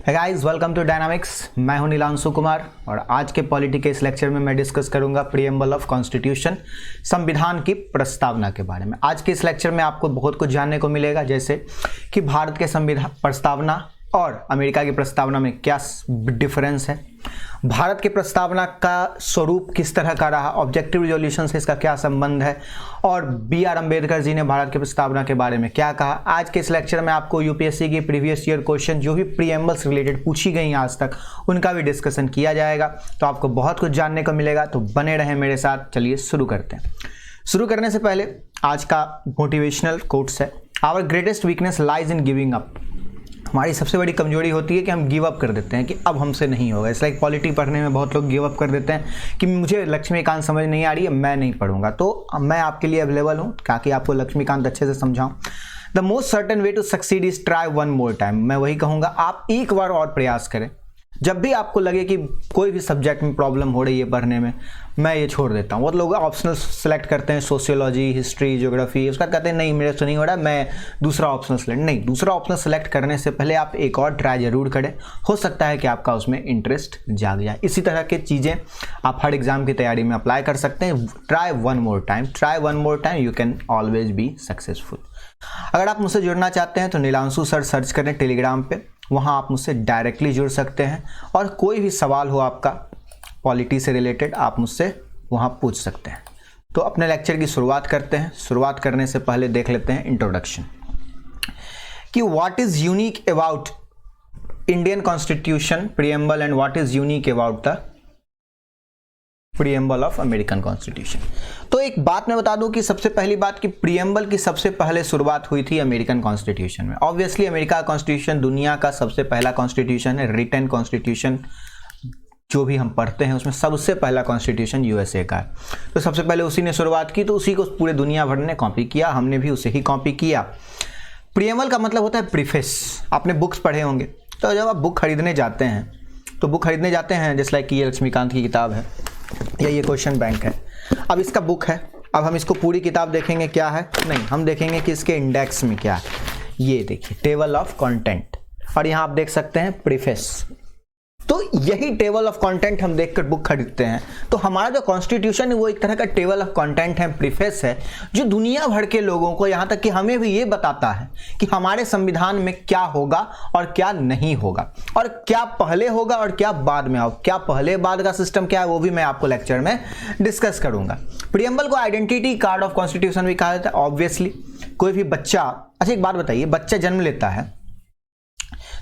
है guys, welcome to dynamics. मैं हूं नीलांशु कुमार और आज के पॉलिटी के इस लेक्चर में मैं डिस्कस करूंगा प्रीएम्बल ऑफ कॉन्स्टिट्यूशन, संविधान की प्रस्तावना के बारे में। आज के इस लेक्चर में आपको बहुत कुछ जानने को मिलेगा, जैसे कि भारत के संविधान प्रस्तावना और अमेरिका की प्रस्तावना में क्या डिफरेंस है, भारत की प्रस्तावना का स्वरूप किस तरह का रहा, ऑब्जेक्टिव रिजोल्यूशन से इसका क्या संबंध है, और बी.आर. अम्बेडकर जी ने भारत की प्रस्तावना के बारे में क्या कहा। आज के इस लेक्चर में आपको यूपीएससी की प्रीवियस ईयर क्वेश्चन जो भी प्रीएम्बल से रिलेटेड पूछी गई आज तक, उनका भी डिस्कशन किया जाएगा। तो आपको बहुत कुछ जानने को मिलेगा, तो बने रहें मेरे साथ। चलिए शुरू करते हैं। शुरू करने से पहले आज का मोटिवेशनल कोट्स है, our greatest weakness lies in giving up. हमारी सबसे बड़ी कमजोरी होती है कि हम गिव अप कर देते हैं कि अब हमसे नहीं होगा। इस लाइक पॉलिटी पढ़ने में बहुत लोग गिव अप कर देते हैं कि मुझे लक्ष्मीकांत समझ नहीं आ रही है, मैं नहीं पढ़ूंगा। तो मैं आपके लिए अवेलेबल हूँ ताकि आपको लक्ष्मीकांत अच्छे से समझाऊँ। The most certain way to succeed is try one more time. मैं वही कहूँगा, आप एक बार और प्रयास करें। जब भी आपको लगे कि कोई भी सब्जेक्ट में प्रॉब्लम हो रही है पढ़ने में, मैं ये छोड़ देता हूँ। बहुत लोग ऑप्शनल सेलेक्ट करते हैं, सोशियोलॉजी, हिस्ट्री, ज्योग्राफी, उसका कहते हैं नहीं मेरे से नहीं हो रहा, मैं दूसरा ऑप्शन सेलेक्ट। नहीं, दूसरा ऑप्शन सेलेक्ट करने से पहले आप एक और ट्राई जरूर करें, हो सकता है कि आपका उसमें इंटरेस्ट जाग जाए। इसी तरह की चीज़ें आप हर एग्जाम की तैयारी में अप्लाई कर सकते हैं। Try one more time, try one more time, you can always be successful. अगर आप मुझसे जुड़ना चाहते हैं तो नीलांशु सर सर्च करें टेलीग्राम पे, वहाँ आप मुझसे डायरेक्टली जुड़ सकते हैं और कोई भी सवाल हो आपका पॉलिटी से रिलेटेड, आप मुझसे वहाँ पूछ सकते हैं। तो अपने लेक्चर की शुरुआत करते हैं। शुरुआत करने से पहले देख लेते हैं इंट्रोडक्शन कि what is unique about Indian constitution preamble and what is unique about the preamble of American constitution. तो एक बात मैं बता दूं कि सबसे पहली बात कि प्रीएम्बल की सबसे पहले शुरुआत हुई थी अमेरिकन कॉन्स्टिट्यूशन में। ऑब्वियसली अमेरिका का कॉन्स्टिट्यूशन दुनिया का सबसे पहला कॉन्स्टिट्यूशन है। रिटन कॉन्स्टिट्यूशन जो भी हम पढ़ते हैं उसमें सबसे पहला कॉन्स्टिट्यूशन यूएसए का है। तो सबसे पहले उसी ने शुरुआत की, तो उसी को पूरे दुनिया भर ने कॉपी किया, हमने भी उसे ही कॉपी किया। प्रीएम्बल का मतलब होता है प्रीफेस। आपने बुक्स पढ़े होंगे, तो जब आप बुक खरीदने जाते हैं तो बुक खरीदने जाते हैं, जैसे लाइक ये लक्ष्मीकांत की किताब है या ये क्वेश्चन बैंक है। अब इसका बुक है, अब हम इसको पूरी किताब देखेंगे क्या है, नहीं, हम देखेंगे कि इसके इंडेक्स में क्या है। ये देखिए टेबल ऑफ कंटेंट, और यहाँ आप देख सकते हैं प्रीफेस। तो यही टेबल ऑफ कंटेंट हम देखकर बुक खरीदते हैं। तो हमारा जो कॉन्स्टिट्यूशन है वो एक तरह का टेबल ऑफ कंटेंट है, प्रीफेस है, जो दुनिया भर के लोगों को, यहाँ तक कि हमें भी ये बताता है कि हमारे संविधान में क्या होगा और क्या नहीं होगा, और क्या पहले होगा और क्या बाद में होगा। क्या पहले बाद का सिस्टम क्या है वो भी मैं आपको लेक्चर में डिस्कस करूंगा। प्रीएम्बल को आइडेंटिटी कार्ड ऑफ कॉन्स्टिट्यूशन भी कहा जाता है। ऑब्वियसली कोई भी बच्चा, अच्छा एक बात बताइए, बच्चा जन्म लेता है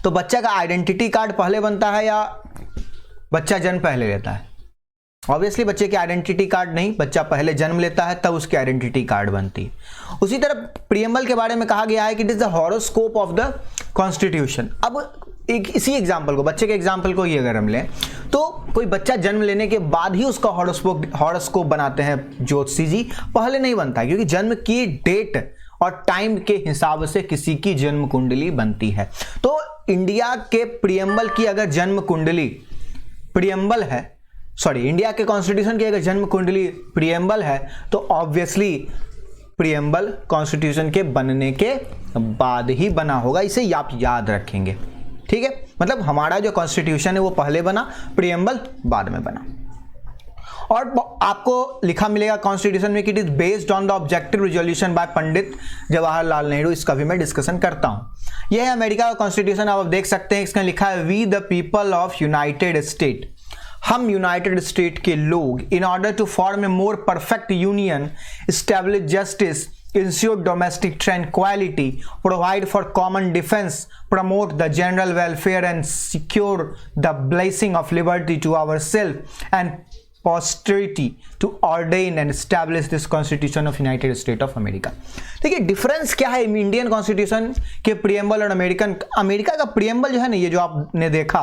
तो बच्चा का आइडेंटिटी कार्ड पहले बनता है या बच्चा जन्म पहले लेता है? ऑब्वियसली बच्चे की आइडेंटिटी कार्ड नहीं, बच्चा पहले जन्म लेता है तब उसकी आइडेंटिटी कार्ड बनती है। उसी तरह प्रीएम्बल के बारे में कहा गया है कि it is the horoscope of the constitution. अब एक इसी एग्जाम्पल को, बच्चे के एग्जाम्पल को ही अगर हम लें, तो कोई बच्चा जन्म लेने के बाद ही उसका हॉरोस्कोप बनाते हैं ज्योतिषी जी, पहले नहीं बनता, क्योंकि जन्म की डेट और टाइम के हिसाब से किसी की जन्म कुंडली बनती है। तो इंडिया के प्रीएम्बल की अगर जन्म कुंडली प्रीएम्बल है, सॉरी इंडिया के कॉन्स्टिट्यूशन की अगर जन्म कुंडली प्रीएम्बल है, तो ऑब्वियसली प्रीएम्बल कॉन्स्टिट्यूशन के बनने के बाद ही बना होगा। इसे आप याद रखेंगे, ठीक है। मतलब हमारा जो कॉन्स्टिट्यूशन है वो पहले बना, प्रीएम्बल बाद में बना। और आपको लिखा मिलेगा कॉन्स्टिट्यूशन में कि it is based on the objective resolution by Pandit Jawaharlal Nehru. इसका भी मैं डिस्कशन करता हूं। यह है अमेरिका का कॉन्स्टिट्यूशन। आप देख सकते हैं इसमें लिखा है we the people of United State. हम यूनाइटेड स्टेट के लोग, in order to form a more perfect union, establish justice, ensure domestic tranquility, provide for common defense, promote the general welfare and secure the blessing of liberty to ourselves and posterity to ordain and establish this constitution of United States of America। देखिए difference क्या है Indian constitution के preamble और America का preamble जो है ना, ये जो आपने देखा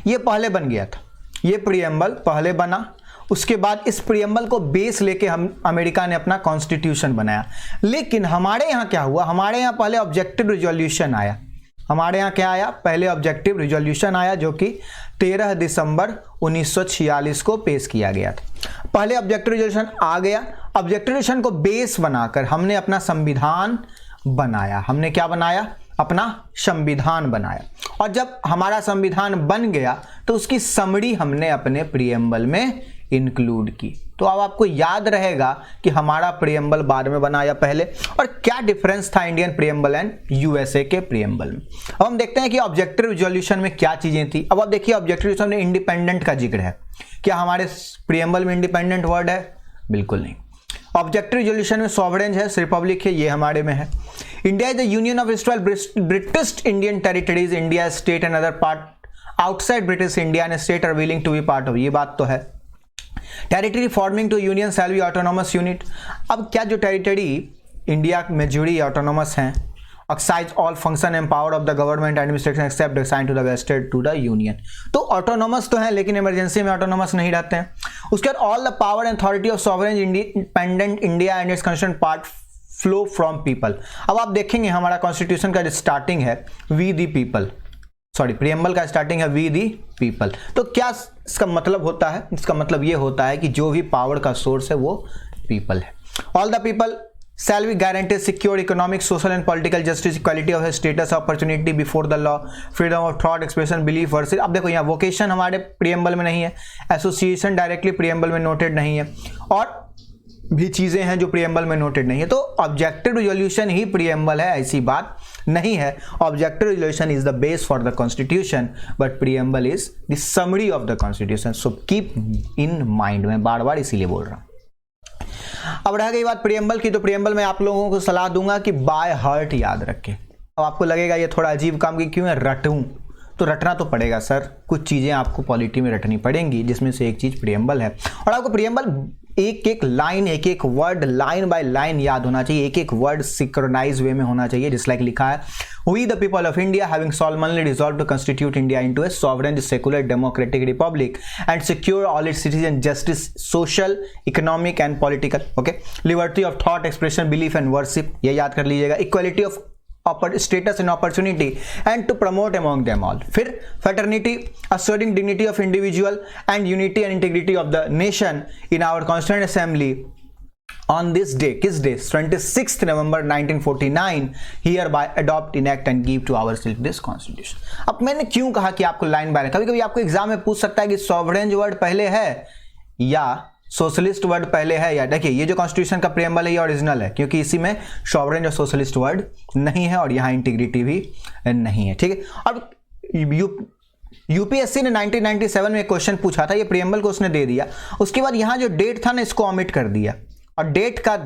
ये पहले बन गया था। ये प्रीएम्बल पहले बना, उसके बाद इस प्रीएम्बल को बेस लेके हम अमेरिका ने अपना कॉन्स्टिट्यूशन बनाया। लेकिन हमारे यहाँ क्या हुआ, हमारे यहाँ पहले ऑब्जेक्टिव रिजोल्यूशन आया। हमारे यहाँ क्या आया, पहले ऑब्जेक्टिव रिजोल्यूशन आया जो कि 13 दिसंबर 1946 को पेश किया गया था। पहले ऑब्जेक्टिव रिजोल्यूशन आ गया, ऑब्जेक्टिव रिजोल्यूशन को बेस बनाकर हमने अपना संविधान बनाया। हमने क्या बनाया, अपना संविधान बनाया, और जब हमारा संविधान बन गया तो उसकी समरी हमने अपने प्रीएम्बल में इंक्लूड की। तो अब आपको याद रहेगा कि हमारा प्रीएम्बल बाद में बना या पहले, और क्या डिफरेंस था इंडियन प्रीएम्बल एंड यूएसए के प्रीएम्बल में। अब हम देखते हैं कि ऑब्जेक्टिव रिजोल्यूशन में क्या चीजें थी। अब आप देखिए ऑब्जेक्टिव रिजोल्यूशन में इंडिपेंडेंट का जिक्र है। क्या हमारे प्रीएम्बल में इंडिपेंडेंट वर्ड है? बिल्कुल नहीं। ऑब्जेक्टिव रिजोल्यूशन में सॉवरेन है, रिपब्लिक है, ये हमारे में है। India is the union of erstwhile British Indian territories, India state and other part outside British India and state are willing to be part of, ये बात तो है। Territory forming to union shall be autonomous unit. अब क्या जो territory India में जुड़ी autonomous हैं, exercise all function empowered of the government administration accept assigned to the vested to the union. तो ऑटोनोमस तो है लेकिन इमरजेंसी में ऑटोनोमस नहीं रहते हैं। उसके बाद all the power and authority of sovereign independent India and its constituent part flow from people. अब आप देखेंगे हमारा कॉन्स्टिट्यूशन का जो स्टार्टिंग है we the people, sorry preamble का स्टार्टिंग है वी दी पीपल। तो क्या इसका मतलब होता है? इसका मतलब ये होता है कि जो भी पावर का सोर्स है वो पीपल है। All the people shall be guaranteed secure economic, social and political justice, equality of status, opportunity before the law, freedom of thought, expression, belief, worship। अब देखो यहाँ वोकेशन हमारे प्रीएम्बल में नहीं है, एसोसिएशन डायरेक्टली प्रीएम्बल में noted नहीं है, और भी चीजें हैं जो प्रीएम्बल में नोटेड नहीं है। तो ऑब्जेक्टिव रिजोल्यूशन ही प्रीएम्बल है ऐसी बात नहीं है। Objective resolution is the base for the constitution but preamble is the summary of the constitution. So keep in mind, मैं बार बार इसीलिए बोल रहा हूं। अब रह गई बात प्रीएम्बल की, तो प्रीएम्बल में आप लोगों को सलाह दूंगा कि बाय हार्ट याद रखें। अब आपको लगेगा ये थोड़ा अजीब काम की क्यों है, रटूं, तो रटना तो पड़ेगा सर, कुछ चीजें आपको पॉलिटी में रटनी पड़ेंगी जिसमें से एक चीज प्रीएम्बल है। और आपको प्रीएम्बल एक एक लाइन, एक एक वर्ड लाइन बाय लाइन याद होना चाहिए, एक एक वर्ड सिंक्रोनाइज वे में होना चाहिए। जिस लाइक लिखा है, we the people of India having solemnly resolved to constitute India into a sovereign secular democratic republic and secure all its citizens justice, social, economic and political, okay, liberty of thought, expression, belief and worship, ये याद कर लीजिएगा, equality of status and opportunity and to promote among them all। फिर fraternity, asserting dignity of individual and unity and integrity of the nation in our constituent assembly on this day, किस day, 26th November 1949 hereby adopt, enact and give to ourselves this constitution। अब मैंने क्यों कहा कि आपको line by, कभी कभी आपको एग्जाम में पूछ सकता है कि सॉवरेन वर्ड पहले है या सोशलिस्ट वर्ड पहले है, या देखिए ये जो कॉन्स्टिट्यूशन का प्रीएम्बल है ये ओरिजिनल है क्योंकि इसी में सॉवरेन और सोशलिस्ट वर्ड नहीं है और यहाँ इंटीग्रिटी भी नहीं है, ठीक है। अब यूपीएससी ने 1997 में क्वेश्चन पूछा था, ये प्रीएम्बल को उसने दे दिया, उसके बाद यहाँ जो डेट था ना इसको ऑमिट कर दिया और डेट का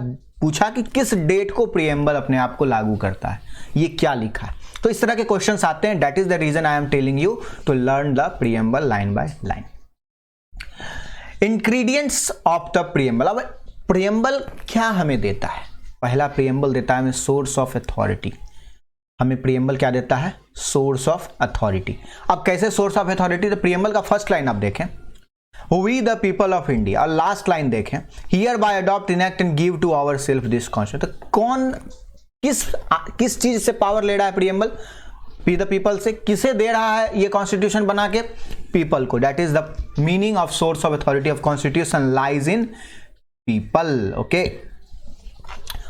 पूछा कि किस डेट को प्रीएम्बल अपने आप को लागू करता है, ये क्या लिखा है। तो इस तरह के क्वेश्चंस आते हैं, that is the reason I am telling you to learn the preamble line by line. Ingredients of the preamble. अब प्रीएम्बल क्या हमें देता है? पहला प्रीएम्बल देता है हमें सोर्स ऑफ अथॉरिटी। हमें प्रीएम्बल क्या देता है? Source of authority. अब कैसे सोर्स ऑफ अथॉरिटी? तो प्रीएम्बल का फर्स्ट लाइन आप देखें, we the people of India, और लास्ट लाइन देखें, hereby adopt, enact and give to our self this constitution. तो कौन किस चीज से पावर ले रहा है प्रीएम्बल? वी द पीपल से। किसे दे रहा है ये कॉन्स्टिट्यूशन बना के? पीपल को। That is the meaning of source of authority of constitution lies in people, okay.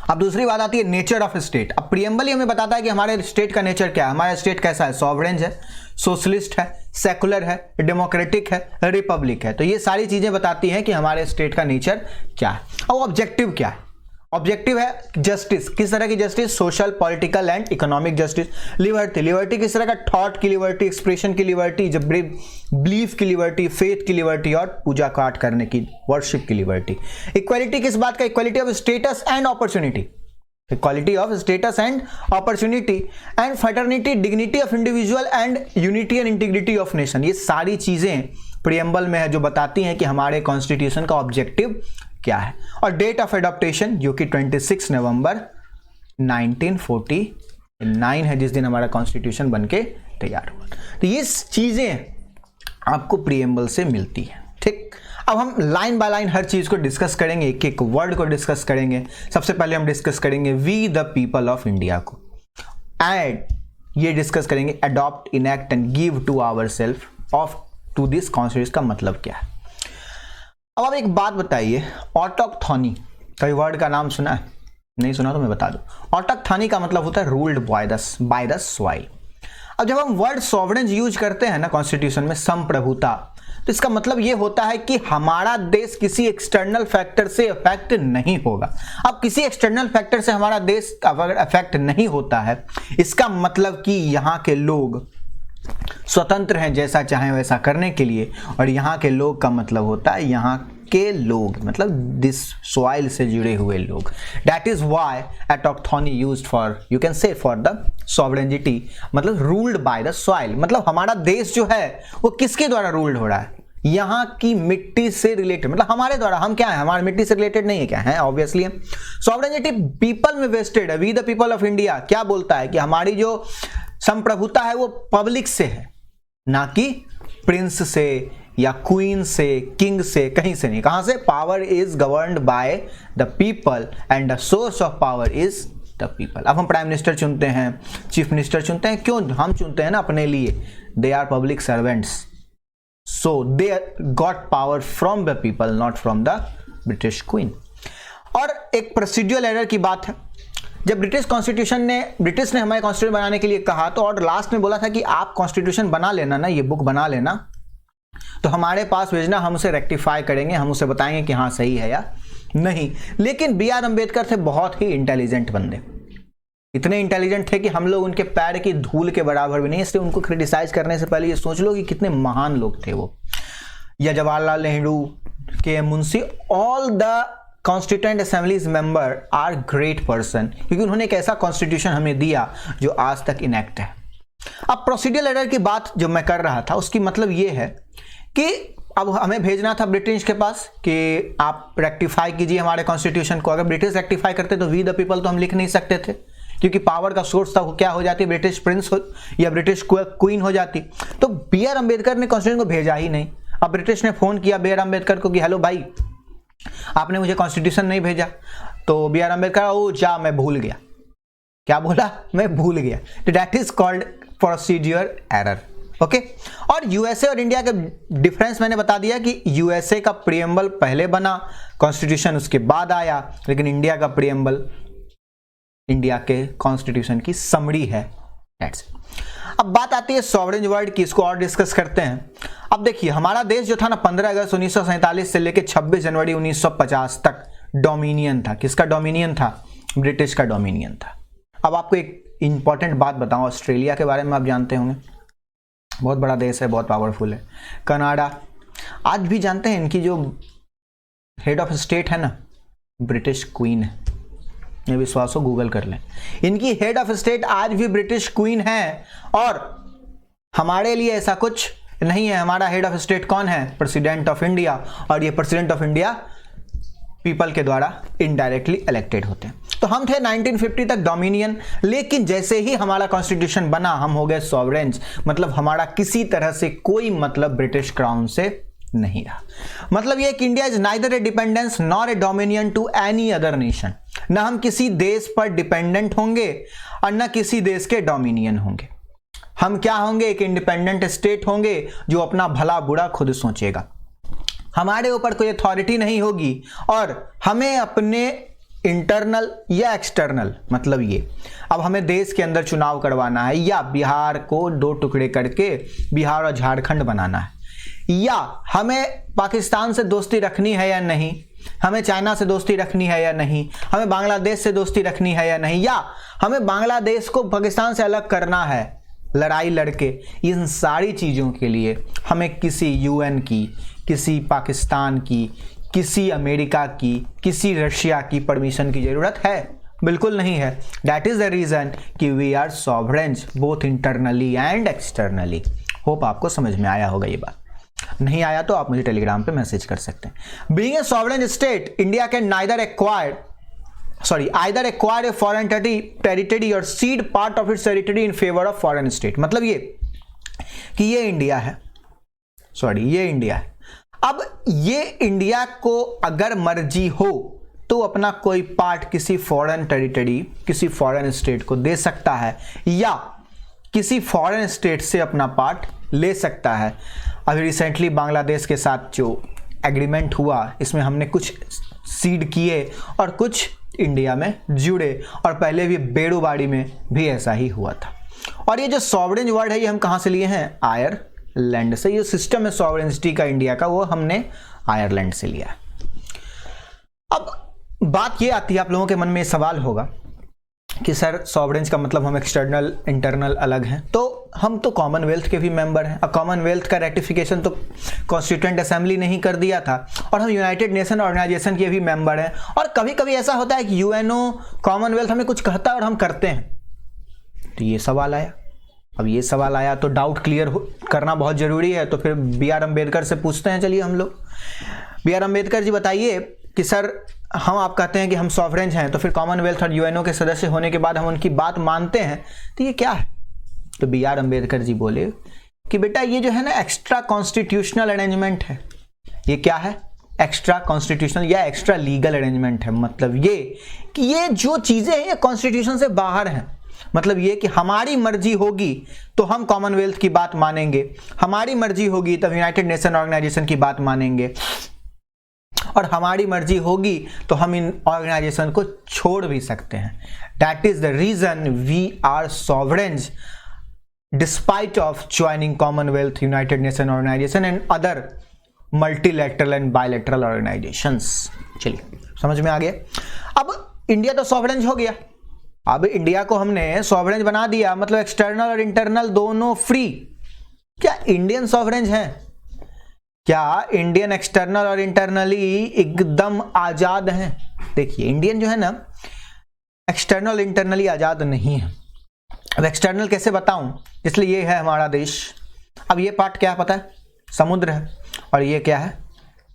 अब दूसरी बात आती है नेचर ऑफ स्टेट। अब प्रीएम्बल ही हमें बताता है कि हमारे स्टेट का नेचर क्या है, हमारा स्टेट कैसा है, सॉवरेन है, सोशलिस्ट है, सेकुलर है, डेमोक्रेटिक है, रिपब्लिक है। तो ये सारी चीजें बताती हैं कि हमारे स्टेट का नेचर क्या है। अब ऑब्जेक्टिव क्या है? ऑब्जेक्टिव है जस्टिस। किस तरह की justice? Social, political and economic justice. Liberty, liberty किस तरह का? थॉट की लिबर्टी, एक्सप्रेशन की लिबर्टी, जब बिलीफ की लिबर्टी, फेथ की लिबर्टी और पूजा पाठ करने की, वर्शिप की लिबर्टी। इक्वालिटी किस बात का? Equality of status and opportunity, equality of status and opportunity. And fraternity, dignity of individual and unity and integrity of nation. ये सारी चीजें प्रीएम्बल में है जो बताती हैं कि हमारे कॉन्स्टिट्यूशन का ऑब्जेक्टिव क्या है। और डेट ऑफ एडॉप्टेशन जो कि 26 नवंबर 1949 है, जिस दिन हमारा कॉन्स्टिट्यूशन बनके तैयार हुआ। तो ये चीजें आपको प्रीएम्बल से मिलती है, ठीक। अब हम लाइन बाय लाइन हर चीज को डिस्कस करेंगे, एक एक वर्ड को डिस्कस करेंगे। सबसे पहले हम डिस्कस करेंगे we the people of India को, एंड ये डिस्कस करेंगे adopt, enact and give to our self off to this constitution का मतलब क्या है। अब आप एक बात बताइए, ऑटोक्थोनी कई वर्ड का नाम सुना है? नहीं सुना तो मैं बता दूं, ऑटोक्थोनी का मतलब होता है रूल्ड बाय द सॉइल। अब जब हम वर्ड सॉवरेन यूज करते हैं ना कॉन्स्टिट्यूशन में, संप्रभुता, तो इसका मतलब यह होता है कि हमारा देश किसी एक्सटर्नल फैक्टर से अफेक्ट नहीं होगा। अब किसी एक्सटर्नल फैक्टर से हमारा देश अगर अफेक्ट नहीं होता है, इसका मतलब कि यहाँ के लोग स्वतंत्र हैं जैसा चाहें वैसा करने के लिए, और यहाँ के लोग का मतलब होता है यहाँ के लोग, मतलब दिस सॉइल से जुड़े हुए लोग। That is why autochthony used for, you can say for the sovereignty, मतलब रूल्ड बाय द सॉइल, मतलब हमारा देश जो है वो किसके द्वारा रूल्ड हो रहा है, यहाँ की मिट्टी से रिलेटेड, मतलब हमारे द्वारा। हम क्या है, हमारी मिट्टी से रिलेटेड नहीं है, क्या है, ऑब्वियसली है। सॉवरेनिटी पीपल में वेस्टेड है, we the people of India क्या बोलता है कि हमारी जो संप्रभुता है वो पब्लिक से है, ना कि प्रिंस से या क्वीन से, किंग से, कहीं से नहीं। कहां से, power is governed bye the people and the source of power is the people. अब हम प्राइम मिनिस्टर चुनते हैं, चीफ मिनिस्टर चुनते हैं, क्यों हम चुनते हैं ना, अपने लिए, they are public servants, so they got power from the people, not from the British queen. और एक प्रोसीड्यूरल एरर की बात है, जब ब्रिटिश ने हमारे कॉन्स्टिट्यूशन बनाने के लिए कहा, तो और लास्ट में बोला था कि आप कॉन्स्टिट्यूशन बना लेना ना, ये बुक बना लेना, तो हमारे पास भेजना, हम उसे रेक्टिफाई करेंगे, हम उसे बताएंगे कि हाँ सही है या नहीं। लेकिन बी आर अम्बेडकर थे बहुत ही इंटेलिजेंट बंदे, इतने इंटेलिजेंट थे कि हम लोग उनके पैर की धूल के बराबर भी नहीं, इसलिए उनको क्रिटिसाइज करने से पहले ये सोच लो कि कितने महान लोग थे वो। या Jawaharlal Nehru, K Munshi, all the constituent assemblies member are great person, क्योंकि उन्होंने एक ऐसा कॉन्स्टिट्यूशन हमें दिया जो आज तक इनएक्ट है। अब प्रोसीडियल एरर की बात जो मैं कर रहा था, उसकी मतलब ये है कि अब हमें भेजना था ब्रिटिश के पास कि आप रेक्टिफाई कीजिए हमारे कॉन्स्टिट्यूशन को। अगर ब्रिटिश रेक्टिफाई करते तो वी द पीपल तो हम लिख नहीं सकते थे, क्योंकि पावर का सोर्स था वो क्या हो जाती, ब्रिटिश प्रिंस या ब्रिटिश क्वीन हो जाती। तो बी आर अम्बेडकर ने कॉन्स्टिट्यूशन को भेजा ही नहीं। अब ब्रिटिश ने फोन किया बी आर अम्बेडकर को कि हेलो भाई, आपने मुझे कॉन्स्टिट्यूशन नहीं भेजा। तो बी आर अम्बेडकर, ओ जा मैं भूल गया। क्या बोला, मैं भूल गया। तो that is called procedural error. Okay. और यूएसए और इंडिया का डिफरेंस मैंने बता दिया कि यूएसए का प्रीएम्बल पहले बना, कॉन्स्टिट्यूशन उसके बाद आया, लेकिन इंडिया का प्रीएम्बल इंडिया के कॉन्स्टिट्यूशन की समरी है। That's it. अब बात आती है सॉवरेन वर्ड की, इसको और डिस्कस करते हैं। अब देखिए, हमारा देश जो था ना 15 अगस्त 1947 से लेकर 26 जनवरी 1950 तक डोमिनियन था। किसका डोमिनियन था, ब्रिटिश का डोमिनियन था। अब आपको एक इंपॉर्टेंट बात बताऊं, ऑस्ट्रेलिया के बारे में आप जानते होंगे, बहुत बड़ा देश है, बहुत पावरफुल है। कनाडा, आज भी जानते हैं इनकी जो हेड ऑफ स्टेट है ना, ब्रिटिश क्वीन है। मैं विश्वास हो गूगल कर लें, इनकी हेड ऑफ स्टेट आज भी ब्रिटिश क्वीन है। और हमारे लिए ऐसा कुछ नहीं है, हमारा हेड ऑफ स्टेट कौन है, प्रेसिडेंट ऑफ इंडिया। और ये प्रेसिडेंट ऑफ इंडिया पीपल के द्वारा इनडायरेक्टली इलेक्टेड होते हैं। तो हम थे 1950 तक डोमिनियन, लेकिन जैसे ही हमारा कॉन्स्टिट्यूशन बना हम हो गए सॉवरेन्स, मतलब हमारा किसी तरह से कोई मतलब ब्रिटिश क्राउन से नहीं रहा। मतलब ये कि India is neither a dependence nor a dominion to any other nation. ना हम किसी देश पर डिपेंडेंट होंगे और ना किसी देश के डोमिनियन होंगे। हम क्या होंगे, एक इंडिपेंडेंट स्टेट होंगे जो अपना भला बुरा खुद सोचेगा। हमारे ऊपर कोई अथॉरिटी नहीं होगी और हमें अपने इंटरनल या एक्सटर्नल, मतलब ये, अब हमें देश के अंदर चुनाव करवाना है या बिहार को 2 टुकड़े करके बिहार और झारखंड बनाना है, या हमें पाकिस्तान से दोस्ती रखनी है या नहीं, हमें चाइना से दोस्ती रखनी है या नहीं, हमें बांग्लादेश से दोस्ती रखनी है या नहीं, या हमें बांग्लादेश को पाकिस्तान से अलग करना है लड़ाई लड़के। इन सारी चीज़ों के लिए हमें किसी यूएन की, किसी पाकिस्तान की, किसी अमेरिका की, किसी रशिया की परमिशन की ज़रूरत है? बिल्कुल नहीं है। दैट इज़ द रीज़न कि we are sovereigns both internally and externally. Hope आपको समझ में आया होगा ये बात। नहीं आया तो आप मुझे टेलीग्राम पे मैसेज कर सकते हैं। Being a sovereign state, India can either acquire a foreign territory or cede part of its territory in favor of foreign state। मतलब ये कि ये इंडिया है। अब ये इंडिया को अगर मर्जी हो तो अपना कोई पार्ट किसी फॉरेन टेरिटरी, किसी फॉरेन स्टेट को दे सकता है या किसी फॉरेन स्टेट से अपना पार्ट ले सकता है। अभी रिसेंटली बांग्लादेश के साथ जो एग्रीमेंट हुआ, इसमें हमने कुछ सीड किए और कुछ इंडिया में जुड़े, और पहले भी बेड़ूबाड़ी में भी ऐसा ही हुआ था। और ये जो सॉवरेन वर्ड है ये हम कहाँ से लिए हैं? आयरलैंड से। ये सिस्टम है सॉवरेनिटी का इंडिया का, वो हमने आयरलैंड से लिया। अब बात ये आती है, आप लोगों के मन में सवाल होगा कि सर सॉवरेंस का मतलब हम एक्सटर्नल इंटरनल अलग हैं, तो हम तो कॉमनवेल्थ के भी मेंबर हैं। अब कॉमनवेल्थ का रेटिफिकेशन तो कॉन्स्टिट्यूएंट असेंबली ने ही कर दिया था, और हम यूनाइटेड नेशन ऑर्गेनाइजेशन के भी मेंबर हैं। और कभी कभी ऐसा होता है कि यूएनओ कॉमनवेल्थ हमें कुछ कहता है और हम करते हैं। तो ये सवाल आया। अब ये सवाल आया तो डाउट क्लियर करना बहुत जरूरी है। तो फिर बी आर अम्बेडकर से पूछते हैं, चलिए हम लोग। बी आर अम्बेडकर जी बताइए कि सर हम आप कहते हैं कि हम सॉवरेन हैं, तो फिर कॉमनवेल्थ और यूएनओ के सदस्य होने के बाद हम उनकी बात मानते हैं, तो ये क्या है? तो बी आर अम्बेडकर जी बोले कि बेटा ये जो है ना एक्स्ट्रा कॉन्स्टिट्यूशनल अरेंजमेंट है। ये क्या है? एक्स्ट्रा कॉन्स्टिट्यूशनल या एक्स्ट्रा लीगल अरेंजमेंट है। मतलब ये कि ये जो चीजें हैं ये कॉन्स्टिट्यूशन से बाहर हैं। मतलब ये कि हमारी मर्जी होगी तो हम कॉमनवेल्थ की बात मानेंगे, हमारी मर्जी होगी तब यूनाइटेड नेशन ऑर्गेनाइजेशन की बात मानेंगे, और हमारी मर्जी होगी तो हम इन ऑर्गेनाइजेशन को छोड़ भी सकते हैं। That is the reason we are sovereigns despite of joining Commonwealth, United Nation organization and other multilateral and bilateral organizations. चलिए समझ में आ गया। अब इंडिया तो सॉवरेन हो गया। अब इंडिया को हमने सॉवरेन बना दिया, मतलब एक्सटर्नल और इंटरनल दोनों फ्री। क्या इंडियन सॉवरेन है? क्या इंडियन एक्सटर्नल और इंटरनली एकदम आजाद हैं? देखिए इंडियन जो है ना एक्सटर्नल इंटरनली आजाद नहीं है। अब एक्सटर्नल कैसे बताऊं? इसलिए ये है हमारा देश। अब ये पार्ट क्या पता है? समुद्र है, और ये क्या है?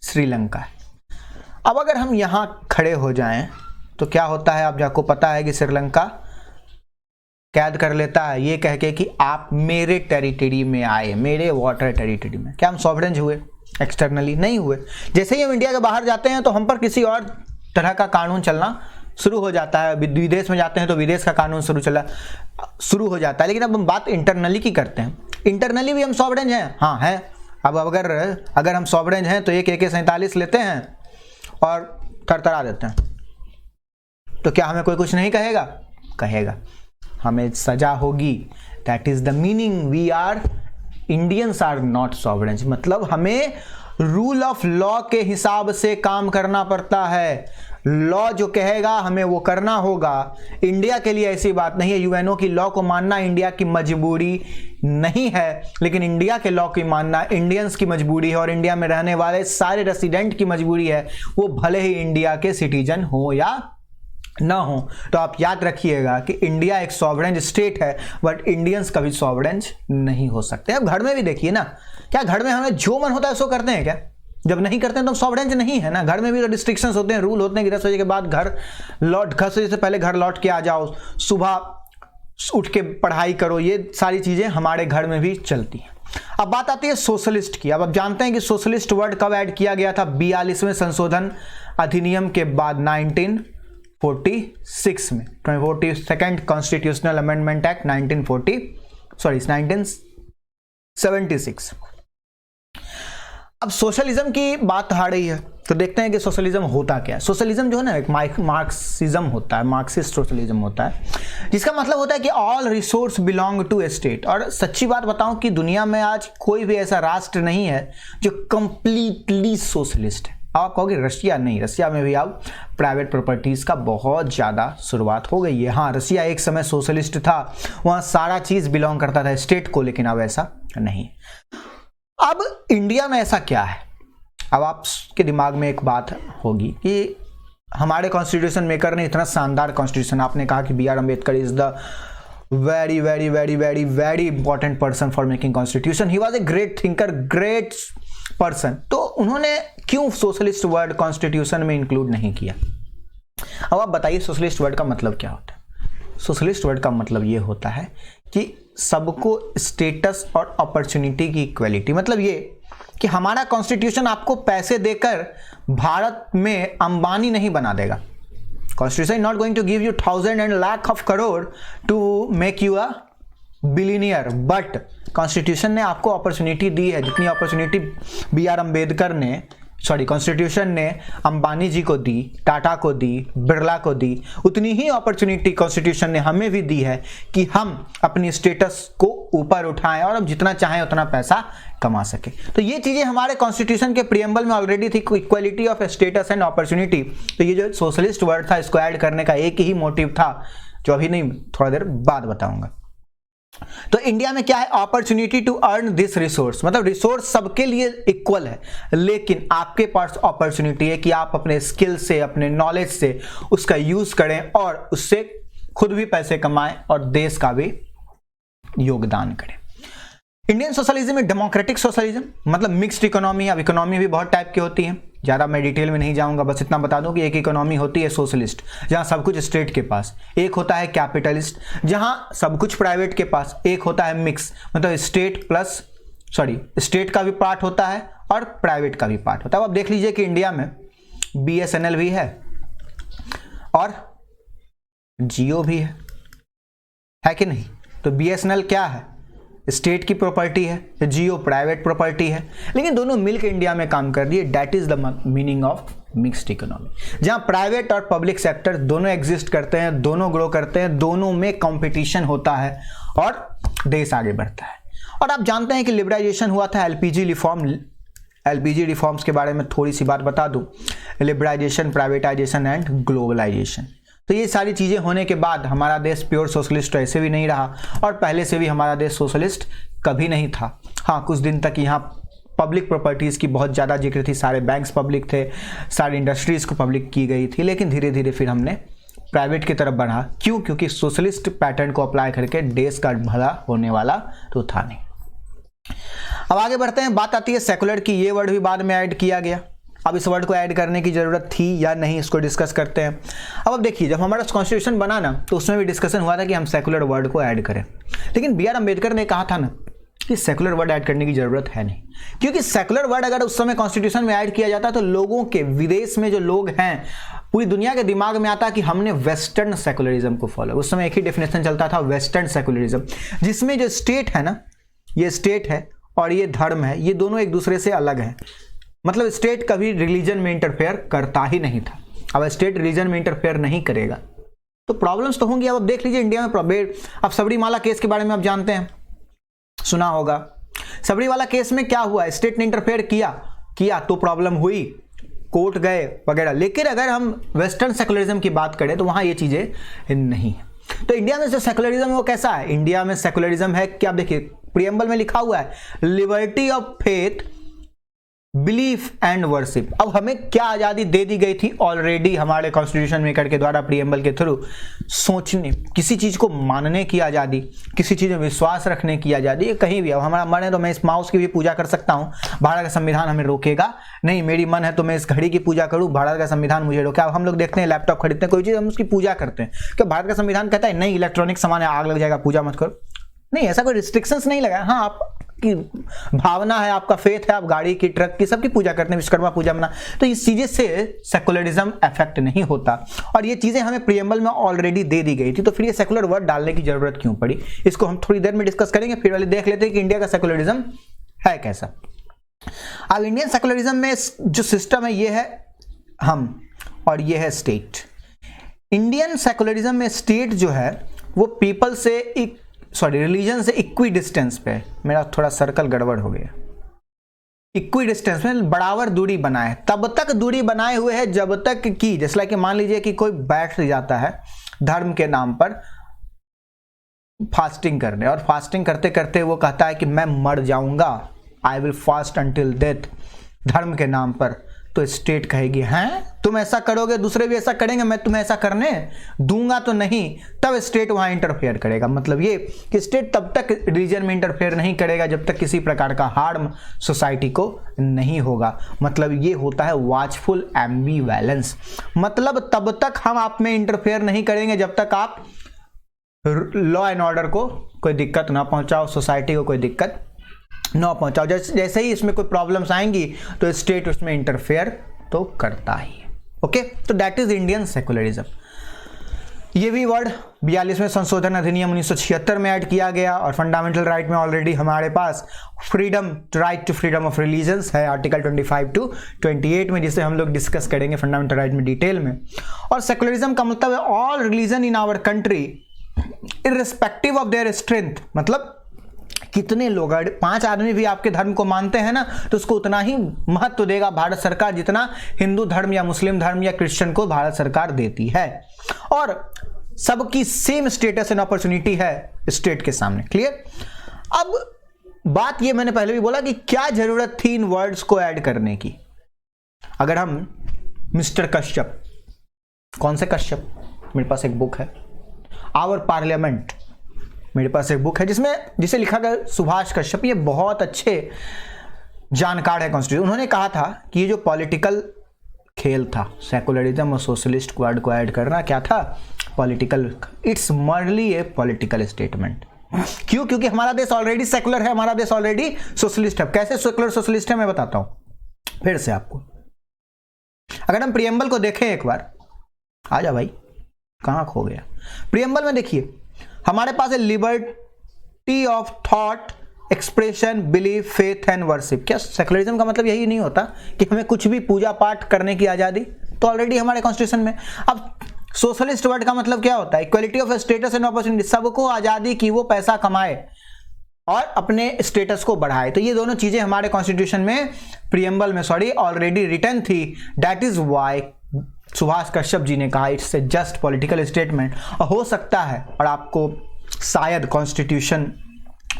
श्रीलंका है। अब अगर हम यहां खड़े हो जाएं तो क्या होता है? आप आपको पता है कि श्रीलंका कैद कर लेता है ये कह के कि आप मेरे टेरिटरी में आए, मेरे वाटर टेरिटरी में। क्या हम सॉवरेन हुए? एक्सटर्नली नहीं हुए। जैसे ही हम इंडिया के बाहर जाते हैं तो हम पर किसी और तरह का कानून चलना शुरू हो जाता है। विदेश में जाते हैं तो विदेश का कानून शुरू हो जाता है। लेकिन अब हम बात इंटरनली की करते हैं। इंटरनली भी हम सॉवरेन हैं? हाँ है। अब अगर हम सॉवरेन हैं तो एक AK-47 लेते हैं और थरथरा देते हैं, तो क्या हमें कोई कुछ नहीं कहेगा? कहेगा, हमें सजा होगी। That is the meaning we are Indians are not sovereign. मतलब हमें रूल ऑफ लॉ के हिसाब से काम करना पड़ता है। लॉ जो कहेगा हमें वो करना होगा। इंडिया के लिए ऐसी बात नहीं है। यूएनओ की लॉ को मानना इंडिया की मजबूरी नहीं है, लेकिन इंडिया के लॉ की मानना इंडियंस की मजबूरी है, और इंडिया में रहने वाले सारे रेसिडेंट की मजबूरी है, वो भले ही इंडिया के सिटीजन हो या ना हो। तो आप याद रखिएगा कि इंडिया एक सॉवरेन स्टेट है, बट इंडियंस कभी सॉवरेन नहीं हो सकते। अब घर में भी देखिए ना, क्या घर में हमें जो मन होता है सो करते हैं क्या? जब नहीं करते हैं तो सॉवरेन नहीं है ना। घर में भी तो रिस्ट्रिक्शंस होते हैं, रूल होते हैं कि 10 बजे के बाद घर से पहले घर लौट के आ जाओ, सुबह उठ के पढ़ाई करो, ये सारी चीजें हमारे घर में भी चलती हैं। अब बात आती है सोशलिस्ट की। अब आप जानते हैं कि सोशलिस्ट वर्ड कब ऐड किया गया था? 42वें संशोधन अधिनियम के बाद 1946 में, 42nd कॉन्स्टिट्यूशनल अमेंडमेंट एक्ट 1976। अब सोशलिज्म की बात आ रही है तो देखते हैं कि सोशलिज्म होता क्या है। सोशलिज्म जो है ना एक मार्क्सिज्म होता है, मार्क्सिस्ट सोशलिज्म होता है, जिसका मतलब होता है कि all resource belong to a state. और सच्ची बात बताऊं कि दुनिया में आज कोई भी ऐसा राष्ट्र नहीं है जो कंप्लीटली सोशलिस्ट है। आप कहोगे रशिया, नहीं, रशिया में भी अब प्राइवेट प्रॉपर्टीज का बहुत ज़्यादा शुरुआत हो गई है। हाँ, रशिया एक समय सोशलिस्ट था, वहाँ सारा चीज़ बिलोंग करता था स्टेट को, लेकिन अब ऐसा नहीं। अब इंडिया में ऐसा क्या है? अब आपके दिमाग में एक बात होगी कि हमारे कॉन्स्टिट्यूशन मेकर ने इतना शानदार कॉन्स्टिट्यूशन, आपने कहा कि B R Ambedkar is the very very very very very important person for making constitution. He was a great thinker, great person. तो उन्होंने क्यों सोशलिस्ट वर्ड कॉन्स्टिट्यूशन में इंक्लूड नहीं किया? अब आप बताइए सोशलिस्ट वर्ड का मतलब क्या होता है? सोशलिस्ट वर्ड का मतलब ये होता है कि सबको स्टेटस और अपॉर्चुनिटी की इक्वलिटी। मतलब ये कि हमारा कॉन्स्टिट्यूशन आपको पैसे देकर भारत में अंबानी नहीं बना देगा। Constitution not going to give you 1000 and lakh of crore to make you a billionaire, but constitution ने आपको अपॉर्चुनिटी दी है। जितनी अपॉर्चुनिटी बी आर अम्बेडकर ने कॉन्स्टिट्यूशन ने अंबानी जी को दी, टाटा को दी, बिरला को दी, उतनी ही अपॉर्चुनिटी कॉन्स्टिट्यूशन ने हमें भी दी है कि हम अपनी स्टेटस को ऊपर उठाएं और हम जितना चाहें उतना पैसा कमा सके। तो ये चीजें हमारे कॉन्स्टिट्यूशन के प्रीएम्बल में ऑलरेडी थी, equality of status and opportunity. तो ये जो सोशलिस्ट वर्ड था इसको ऐड करने का एक ही मोटिव था, जो अभी नहीं, थोड़ा देर बाद बताऊंगा। तो इंडिया में क्या है, opportunity to earn this resource, मतलब रिसोर्स सबके लिए इक्वल है, लेकिन आपके पास अपॉर्चुनिटी है कि आप अपने स्किल से, अपने नॉलेज से उसका यूज करें और उससे खुद भी पैसे कमाएं और देश का भी योगदान करें। इंडियन सोशलिज्म में डेमोक्रेटिक सोशलिज्म, मतलब मिक्स्ड इकोनॉमी। अब इकोनॉमी भी बहुत टाइप की होती है, ज़्यादा मैं डिटेल में नहीं जाऊंगा, बस इतना बता दूं कि एक इकोनॉमी होती है सोशलिस्ट, जहां सब कुछ स्टेट के पास। एक होता है कैपिटलिस्ट, जहां सब कुछ प्राइवेट के पास। एक होता है मिक्स, मतलब स्टेट का भी पार्ट होता है और प्राइवेट का भी पार्ट होता है। अब आप देख लीजिए कि इंडिया में BSNL भी है और जियो भी है कि नहीं। तो BSNL क्या है, स्टेट की प्रॉपर्टी है, जियो प्राइवेट प्रॉपर्टी है, लेकिन दोनों मिलकर इंडिया में काम कर रही है। That is the meaning of mixed economy, जहां प्राइवेट और पब्लिक सेक्टर दोनों एग्जिस्ट करते हैं, दोनों ग्रो करते हैं, दोनों में कंपटीशन होता है और देश आगे बढ़ता है। और आप जानते हैं कि लिबरलाइजेशन हुआ था, एलपीजी रिफॉर्म्स के बारे में थोड़ी सी बात बता दूं। लिबरलाइजेशन, प्राइवेटाइजेशन एंड ग्लोबलाइजेशन, तो ये सारी चीज़ें होने के बाद हमारा देश प्योर सोशलिस्ट ऐसे भी नहीं रहा, और पहले से भी हमारा देश सोशलिस्ट कभी नहीं था। हाँ, कुछ दिन तक यहाँ पब्लिक प्रॉपर्टीज़ की बहुत ज़्यादा जिक्र थी, सारे बैंक्स पब्लिक थे, सारी इंडस्ट्रीज़ को पब्लिक की गई थी, लेकिन धीरे धीरे फिर हमने प्राइवेट की तरफ बढ़ा। क्यों? क्योंकि सोशलिस्ट पैटर्न को अप्लाई करके देश का भला होने वाला तो था नहीं। अब आगे बढ़ते हैं, बात आती है सेकुलर की। ये वर्ड भी बाद में ऐड किया गया। अब इस वर्ड को ऐड करने की जरूरत थी या नहीं, इसको डिस्कस करते हैं। अब देखिए, जब हमारा कॉन्स्टिट्यूशन बना ना, तो उसमें भी डिस्कशन हुआ था कि हम सेकुलर वर्ड को ऐड करें, लेकिन BR अम्बेडकर ने कहा था ना कि सेकुलर वर्ड ऐड करने की जरूरत है नहीं, क्योंकि सेकुलर वर्ड अगर उस समय कॉन्स्टिट्यूशन में ऐड किया जाता तो लोगों के, विदेश में जो लोग हैं, पूरी दुनिया के दिमाग में आता कि हमने वेस्टर्न सेकुलरिज्म को फॉलो। उस समय एक ही डेफिनेशन चलता था, वेस्टर्न सेकुलरिज्म, जिसमें जो स्टेट है ना, ये स्टेट है और ये धर्म है, ये दोनों एक दूसरे से अलग है। मतलब स्टेट कभी रिलीजन में इंटरफेयर करता ही नहीं था। अब स्टेट रिलीजन में इंटरफेयर नहीं करेगा तो प्रॉब्लम्स तो होंगी। अब देख लीजिए इंडिया में अब सबरीमाला केस के बारे में आप जानते हैं, सुना होगा। सबरीमाला केस में क्या हुआ, स्टेट ने इंटरफेयर किया तो प्रॉब्लम हुई, कोर्ट गए वगैरह। लेकिन अगर हम वेस्टर्न सेकुलरिज्म की बात करें तो वहां ये चीजें नहीं है। तो इंडिया में जो सेकुलरिज्म है वो कैसा है, इंडिया में सेकुलरिज्म है क्या, देखिए प्रीएम्बल में लिखा हुआ है, liberty of faith, belief and worship. अब हमें क्या आज़ादी दे दी गई थी ऑलरेडी हमारे कॉन्स्टिट्यूशन मेकर के द्वारा, प्रीएम्बल के थ्रू, सोचने, किसी चीज़ को मानने की आज़ादी, किसी चीज़ में विश्वास रखने की आज़ादी, कहीं भी। अब हमारा मन है तो मैं इस माउस की भी पूजा कर सकता हूँ, भारत का संविधान हमें रोकेगा नहीं। मेरी मन है तो मैं इस घड़ी की पूजा करूँ, भारत का संविधान मुझे रोके। अब हम लोग देखते हैं लैपटॉप खरीदते हैं, कोई चीज़ हम उसकी पूजा करते हैं, क्या भारत का संविधान कहता है नहीं इलेक्ट्रॉनिक सामान है, आग लग जाएगा, पूजा मत करो? नहीं, ऐसा कोई रिस्ट्रिक्शंस नहीं लगा। हाँ, आपकी भावना है, आपका फेथ है, आप गाड़ी की, ट्रक की, सबकी पूजा करते हैं, विश्वकर्मा पूजा मना, तो इस चीजें से सेकुलरिज्म इफेक्ट नहीं होता। और ये चीजें हमें प्रीएम्बल में ऑलरेडी दे दी गई थी, तो फिर ये सेकुलर वर्ड डालने की जरूरत क्यों पड़ी, इसको हम थोड़ी देर में डिस्कस करेंगे। फिर वाले देख लेते हैं कि इंडिया का सेकुलरिज्म है कैसा। अब इंडियन सेकुलरिज्म में जो सिस्टम है ये है हम, और ये है स्टेट। इंडियन सेकुलरिज्म में स्टेट जो है वो पीपल से रिलीजन से इक्वी डिस्टेंस पे, मेरा थोड़ा सर्कल गड़बड़ हो गया, इक्वी डिस्टेंस में बराबर दूरी बनाए, तब तक दूरी बनाए हुए है जब तक कि, जैसे कि मान लीजिए कि कोई बैठ जाता है धर्म के नाम पर फास्टिंग करने, और फास्टिंग करते करते वो कहता है कि मैं मर जाऊंगा, I will fast until death, धर्म के नाम पर, तो स्टेट कहेगी हैं तुम ऐसा करोगे, दूसरे भी ऐसा करेंगे, मैं तुम्हें ऐसा करने दूंगा तो नहीं, तब स्टेट वहां इंटरफेयर करेगा। मतलब ये कि स्टेट तब तक रीजन में इंटरफेयर नहीं करेगा जब तक किसी प्रकार का हार्म सोसाइटी को नहीं होगा। मतलब ये होता है वॉचफुल एम्बिवैलेंस, मतलब तब तक हम आप में इंटरफेयर नहीं करेंगे जब तक आप लॉ एंड ऑर्डर को कोई दिक्कत ना पहुंचाओ, सोसाइटी को कोई दिक्कत न पहुंचाओ। जैसे ही इसमें कोई प्रॉब्लम्स आएंगी तो स्टेट उसमें इंटरफेयर तो करता ही है। ओके, तो दैट इज इंडियन सेकुलरिज्म। ये भी वर्ड 42वें संशोधन अधिनियम 1976 में ऐड किया गया। और फंडामेंटल राइट में ऑलरेडी हमारे पास freedom, right to freedom of religions है आर्टिकल 25 टू 28 में, जिसे हम लोग डिस्कस करेंगे फंडामेंटल राइट में डिटेल में। और सेकुलरिज्म का मतलब है all religion in our country irrespective of their strength, मतलब कितने लोग, 5 आदमी भी आपके धर्म को मानते हैं ना, तो उसको उतना ही महत्व देगा भारत सरकार जितना हिंदू धर्म या मुस्लिम धर्म या क्रिश्चियन को भारत सरकार देती है। और सबकी सेम स्टेटस एंड अपॉर्चुनिटी है स्टेट के सामने। क्लियर? अब बात ये मैंने पहले भी बोला कि क्या जरूरत थी इन वर्ड्स को ऐड करने की। अगर हम मिस्टर कश्यप, कौन से कश्यप, मेरे पास एक बुक है आवर पार्लियामेंट, मेरे पास एक बुक है जिसे लिखा गया सुभाष कश्यप, ये बहुत अच्छे जानकार है कॉन्स्टिट्यूशन। उन्होंने कहा था कि ये जो पॉलिटिकल खेल था, सेकुलरिज्म और सोशलिस्ट वर्ड को ऐड करना, क्या था? Political, it's merely A political statement. क्यों? क्योंकि हमारा देश ऑलरेडी सेकुलर है, हमारा देश ऑलरेडी सोशलिस्ट है। कैसे सेकुलर सोशलिस्ट है मैं बताता हूं फिर से आपको। अगर हम प्रियम्बल को देखें एक बार, आ जा भाई, कहां खो गया? प्रियम्बल में देखिए हमारे पास है liberty of thought, expression, belief, faith and worship. क्या सेकुलरिज्म का मतलब यही नहीं होता कि हमें कुछ भी पूजा पाठ करने की आजादी? तो ऑलरेडी हमारे कॉन्स्टिट्यूशन में। अब सोशलिस्ट वर्ड का मतलब क्या होता है? Equality of status and opportunity, सबको आजादी की वो पैसा कमाए और अपने स्टेटस को बढ़ाए। तो ये दोनों चीजें हमारे कॉन्स्टिट्यूशन में, प्रियम्बल में सॉरी, ऑलरेडी रिटन थी। That is why Subhash Kashyap ji ने कहा it's a just political statement. और हो सकता है, और आपको शायद कॉन्स्टिट्यूशन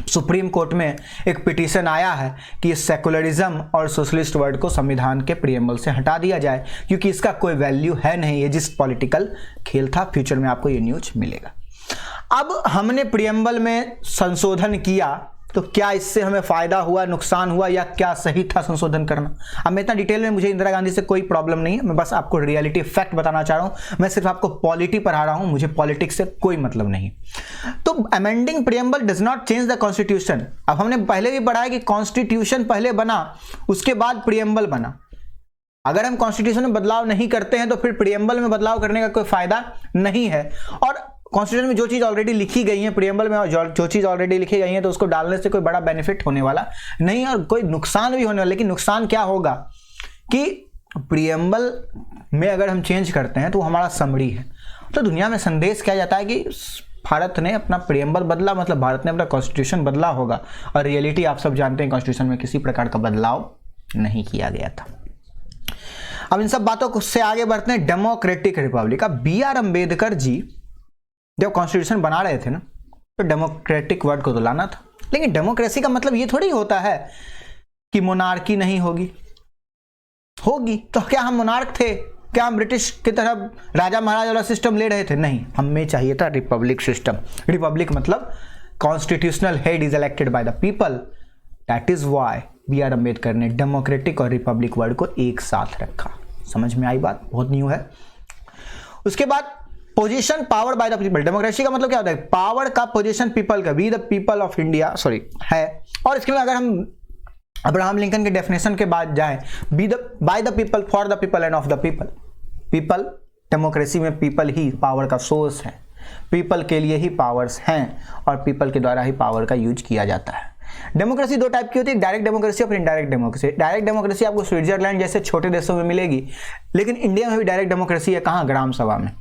सुप्रीम कोर्ट में एक पिटीशन आया है कि सेकुलरिज्म और सोशलिस्ट वर्ड को संविधान के प्रियम्बल से हटा दिया जाए, क्योंकि इसका कोई वैल्यू है नहीं, ये जिस पॉलिटिकल खेल था। फ्यूचर में आपको ये न्यूज मिलेगा। अब हमने प्रियम्बल में संशोधन किया, तो क्या इससे हमें फायदा हुआ, नुकसान हुआ, या क्या सही था संशोधन करना? अब मैं इतना डिटेल में, मुझे इंदिरा गांधी से कोई प्रॉब्लम नहीं है, मैं बस आपको रियलिटी फैक्ट बताना चाह रहा हूं। मैं सिर्फ आपको पॉलिटी पढ़ा रहा हूं, मुझे पॉलिटिक्स से कोई मतलब नहीं। तो amending preamble does not change the constitution. अब हमने पहले भी पढ़ा है कि कॉन्स्टिट्यूशन पहले बना, उसके बाद प्रियम्बल बना। अगर हम कॉन्स्टिट्यूशन में बदलाव नहीं करते हैं तो फिर प्रियम्बल में बदलाव करने का कोई फायदा नहीं है। और कॉन्स्टिट्यूशन में जो चीज ऑलरेडी लिखी गई है, प्रियम्बल में जो चीज ऑलरेडी लिखी गई है, तो उसको डालने से कोई बड़ा बेनिफिट होने वाला नहीं, और कोई नुकसान भी होने वाला। लेकिन नुकसान क्या होगा कि प्रियम्बल में अगर हम चेंज करते हैं तो हमारा समरी है, तो दुनिया में संदेश क्या जाता है कि भारत ने अपना प्रियम्बल बदला, मतलब भारत ने अपना कॉन्स्टिट्यूशन बदला होगा। और रियलिटी आप सब जानते हैं, कॉन्स्टिट्यूशन में किसी प्रकार का बदलाव नहीं किया गया था। अब इन सब बातों से आगे बढ़ते हैं डेमोक्रेटिक रिपब्लिक। अब बी.आर. अम्बेडकर जी जब कॉन्स्टिट्यूशन बना रहे थे ना, तो डेमोक्रेटिक वर्ड को तो लाना था। लेकिन डेमोक्रेसी का मतलब ये थोड़ी होता है कि मोनार्की नहीं होगी। तो क्या हम मोनार्क थे? क्या हम ब्रिटिश की तरह राजा महाराजा वाला सिस्टम ले रहे थे? नहीं, हमें चाहिए था रिपब्लिक सिस्टम। रिपब्लिक मतलब constitutional head is elected by the people. That is why BR. Ambedkar ने डेमोक्रेटिक और रिपब्लिक वर्ड को एक साथ रखा। समझ में आई बात? बहुत न्यू है। उसके बाद position power by the people. Democracy का मतलब क्या होता है? पावर का पोजीशन पीपल का, we the people of India sorry है। और इसके में अगर हम अब्राहम लिंकन के डेफिनेशन के बाद जाएं, be the by the people, for the people end of the people. People, democracy में पीपल ही पावर का सोर्स है, पीपल के लिए ही पावर्स हैं और पीपल के द्वारा ही पावर का यूज किया जाता है। डेमोक्रेसी दो टाइप की होती है, डायरेक्ट डेमोक्रेसी और इनडायरेक्ट डेमोक्रेसी। डायरेक्ट डेमोक्रेसी आपको स्विट्जरलैंड जैसे छोटे देशों में मिलेगी, लेकिन इंडिया में भी डायरेक्ट डेमोक्रेसी है। कहाँ? ग्राम सभा में।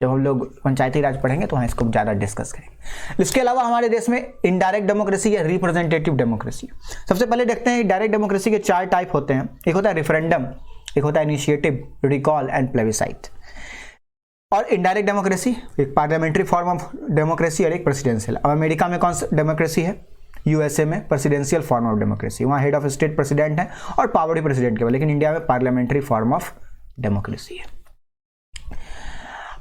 जब हम लोग पंचायती राज पढ़ेंगे तो वहाँ इसको ज़्यादा डिस्कस करेंगे। इसके अलावा हमारे देश में इनडायरेक्ट डेमोक्रेसी या रिप्रेजेंटेटिव डेमोक्रेसी। सबसे पहले देखते हैं डायरेक्ट डेमोक्रेसी के 4 टाइप होते हैं। एक होता है रेफरेंडम, एक होता है इनिशिएटिव, रिकॉल एंड प्लेबिसाइट। और इनडायरेक्ट डेमोक्रेसी एक पार्लियामेंट्री फॉर्म ऑफ डेमोक्रेसी और एक प्रेसिडेंशियल। अब अमेरिका में कौन सा डेमोक्रेसी है? यूएसए में प्रेसिडेंशियल फॉर्म ऑफ डेमोक्रेसी, वहाँ हेड ऑफ स्टेट प्रेसिडेंट है और पावर भी प्रेसिडेंट के। लेकिन इंडिया में पार्लियामेंट्री फॉर्म ऑफ डेमोक्रेसी है।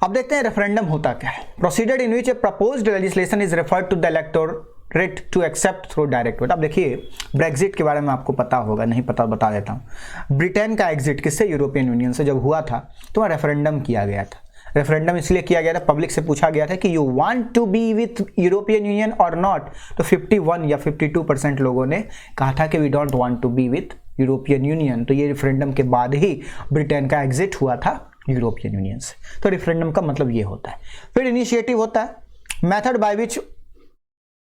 अब देखते हैं रेफरेंडम होता क्या है। Procedure in which a proposed legislation is referred to the electorate to accept through direct vote. अब देखिए ब्रेक्जिट के बारे में आपको पता होगा, नहीं पता बता देता हूँ। ब्रिटेन का एग्जिट किससे? यूरोपियन यूनियन से जब हुआ था तो वहाँ रेफरेंडम किया गया था। रेफरेंडम इसलिए किया गया था, पब्लिक से पूछा गया था कि you want to be with European Union और नॉट। तो 51 या 52% लोगों ने कहा था कि we don't want to be with European Union. तो ये रेफरेंडम के बाद ही ब्रिटेन का एग्जिट हुआ था यूरोपियन यूनियन से। तो रेफरेंडम का मतलब ये होता है। फिर इनिशिएटिव होता है, method by which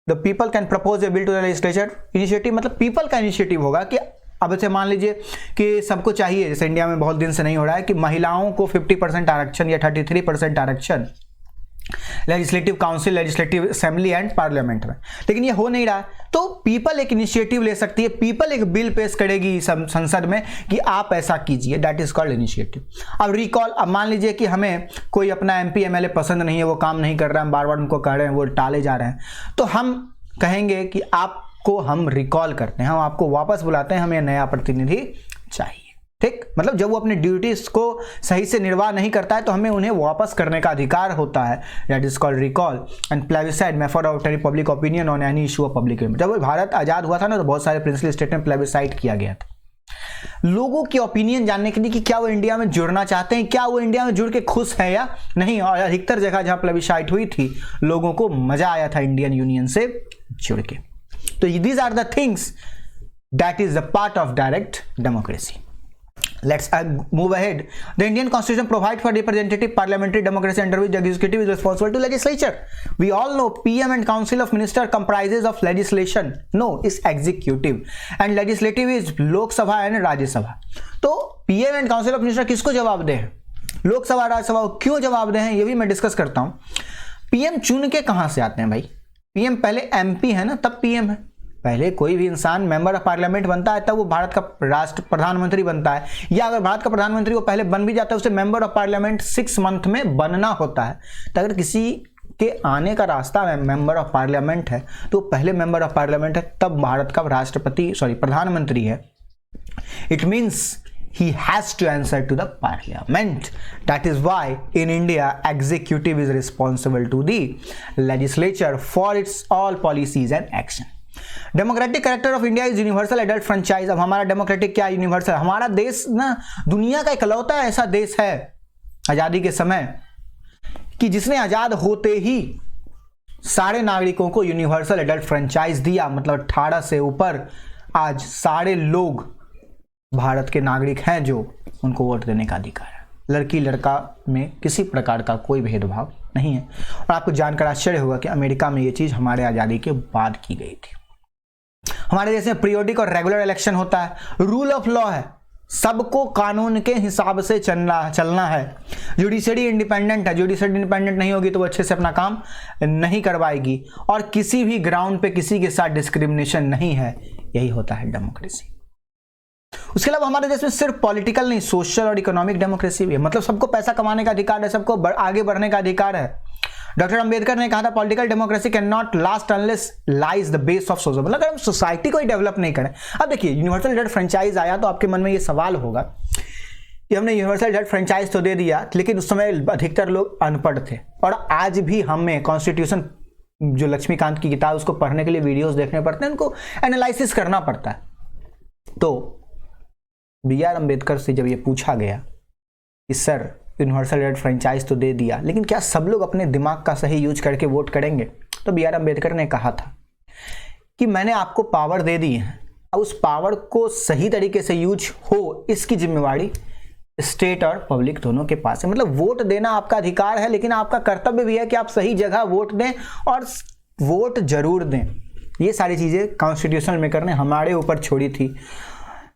the people can propose a bill to the legislature. Initiative मतलब पीपल का इनिशिएटिव होगा कि अब ऐसे मान लीजिए कि सबको चाहिए, जैसे इंडिया में बहुत दिन से नहीं हो रहा है कि महिलाओं को 50% आरक्षण या 33% आरक्षण legislative council, legislative assembly and parliament में, लेकिन ये हो नहीं रहा है। तो पीपल एक इनिशिएटिव ले सकती है, पीपल एक बिल पेश करेगी संसद में कि आप ऐसा कीजिए, दैट इज कॉल्ड इनिशिएटिव। अब रिकॉल, अब मान लीजिए कि हमें कोई अपना एमपी एमएलए पसंद नहीं है, वो काम नहीं कर रहा है, हम बार बार उनको कह रहे हैं, वो टाले जा रहे हैं, तो हम कहेंगे कि आपको हम रिकॉल करते हैं, हम आपको वापस बुलाते हैं, हमें नया प्रतिनिधि चाहिए। ठीक, मतलब जब वो अपनी ड्यूटीज को सही से निर्वाह नहीं करता है तो हमें उन्हें वापस करने का अधिकार होता है, that is called recall. And plebiscite method of taking public opinion on any issue of public. जब भारत आजाद हुआ था ना, तो बहुत सारे प्रिंसिपल स्टेट में प्लेबिसाइड किया गया था लोगों की ओपिनियन जानने के लिए कि क्या वो इंडिया में जुड़ना चाहते हैं, क्या वो इंडिया में जुड़ के खुश है या नहीं। और अधिकतर जगह जहां प्लेबिसाइड हुई थी, लोगों को मजा आया था इंडियन यूनियन से जुड़ के। तो these are the things that is the part of direct democracy. Let's move ahead. The Indian Constitution provides for representative parliamentary democracy under which the executive is responsible to legislature. We all know PM and Council of Ministers comprises of legislation. No, is executive. And legislative is Lok Sabha and Rajya Sabha. तो PM and Council of Ministers किसको जवाब दे हैं? लोक सभा, राज्य सभा को क्यों जवाब दे हैं, ये भी मैं डिस्कस करता हूँ। PM चुन के कहाँ से आते हैं भाई? PM पहले MP है ना, तब PM है। पहले कोई भी इंसान मेंबर ऑफ पार्लियामेंट बनता है, तब वो भारत का राष्ट्र प्रधानमंत्री बनता है, या अगर भारत का प्रधानमंत्री वो पहले बन भी जाता है, उसे मेंबर ऑफ पार्लियामेंट 6 मंथ में बनना होता है। तो अगर किसी के आने का रास्ता में मेंबर ऑफ पार्लियामेंट है, तो पहले मेंबर ऑफ पार्लियामेंट है, तब भारत का प्रधानमंत्री है। It means he has to answer to the parliament. That is why in India executive is responsible to the legislature for its all policies and action. Democratic character of India is universal adult franchise. अब हमारा democratic क्या, universal. हमारा देश ना दुनिया का इकलौता ऐसा देश है आजादी के समय कि जिसने आजाद होते ही सारे नागरिकों को यूनिवर्सल एडल्ट फ्रेंचाइज दिया। मतलब 18 से ऊपर आज सारे लोग भारत के नागरिक हैं जो उनको वोट देने का अधिकार है। लड़की लड़का में किसी प्रकार का कोई भेदभाव नहीं है। और आपको जानकर आश्चर्य होगा कि अमेरिका में ये चीज हमारे आजादी के बाद की गई थी। हमारे देश में पीरियोडिक और रेगुलर इलेक्शन होता है, रूल ऑफ लॉ है, सबको कानून के हिसाब से चलना है। जुडिशरी इंडिपेंडेंट है, जुडिशरी इंडिपेंडेंट नहीं होगी तो वो अच्छे से अपना काम नहीं करवाएगी, और किसी भी ग्राउंड पे किसी के साथ डिस्क्रिमिनेशन नहीं है। यही होता है डेमोक्रेसी। उसके अलावा हमारे देश में सिर्फ पॉलिटिकल नहीं, सोशल और इकोनॉमिक डेमोक्रेसी भी है। मतलब सबको पैसा कमाने का अधिकार है, सबको आगे बढ़ने का अधिकार है। डॉक्टर अंबेडकर ने कहा था political democracy can not last unless lies the base of social. मतलब अगर हम सोसाइटी को ही डेवलप नहीं करें। अब देखिए यूनिवर्सल एडल्ट फ्रेंचाइज आया तो आपके मन में ये सवाल होगा कि हमने यूनिवर्सल एडल्ट फ्रेंचाइज तो दे दिया, लेकिन उस समय अधिकतर लोग अनपढ़ थे, और आज भी हमें कॉन्स्टिट्यूशन जो लक्ष्मीकांत की किताब उसको पढ़ने के लिए वीडियोस देखने पड़ते हैं, उनको एनालिसिस करना पड़ता है। तो बी.आर. अम्बेडकर से जब ये पूछा गया कि सर यूनिवर्सल एडल्ट फ्रेंचाइज तो दे दिया, लेकिन क्या सब लोग अपने दिमाग का सही यूज करके वोट करेंगे? तो बी.आर. अम्बेडकर ने कहा था कि मैंने आपको पावर दे दी है, अब उस पावर को सही तरीके से यूज हो इसकी जिम्मेवारी स्टेट और पब्लिक दोनों के पास है। मतलब वोट देना आपका अधिकार है, लेकिन आपका कर्तव्य भी है कि आप सही जगह वोट दें और वोट जरूर दें। ये सारी चीजें कॉन्स्टिट्यूशन मेकर ने हमारे ऊपर छोड़ी थी,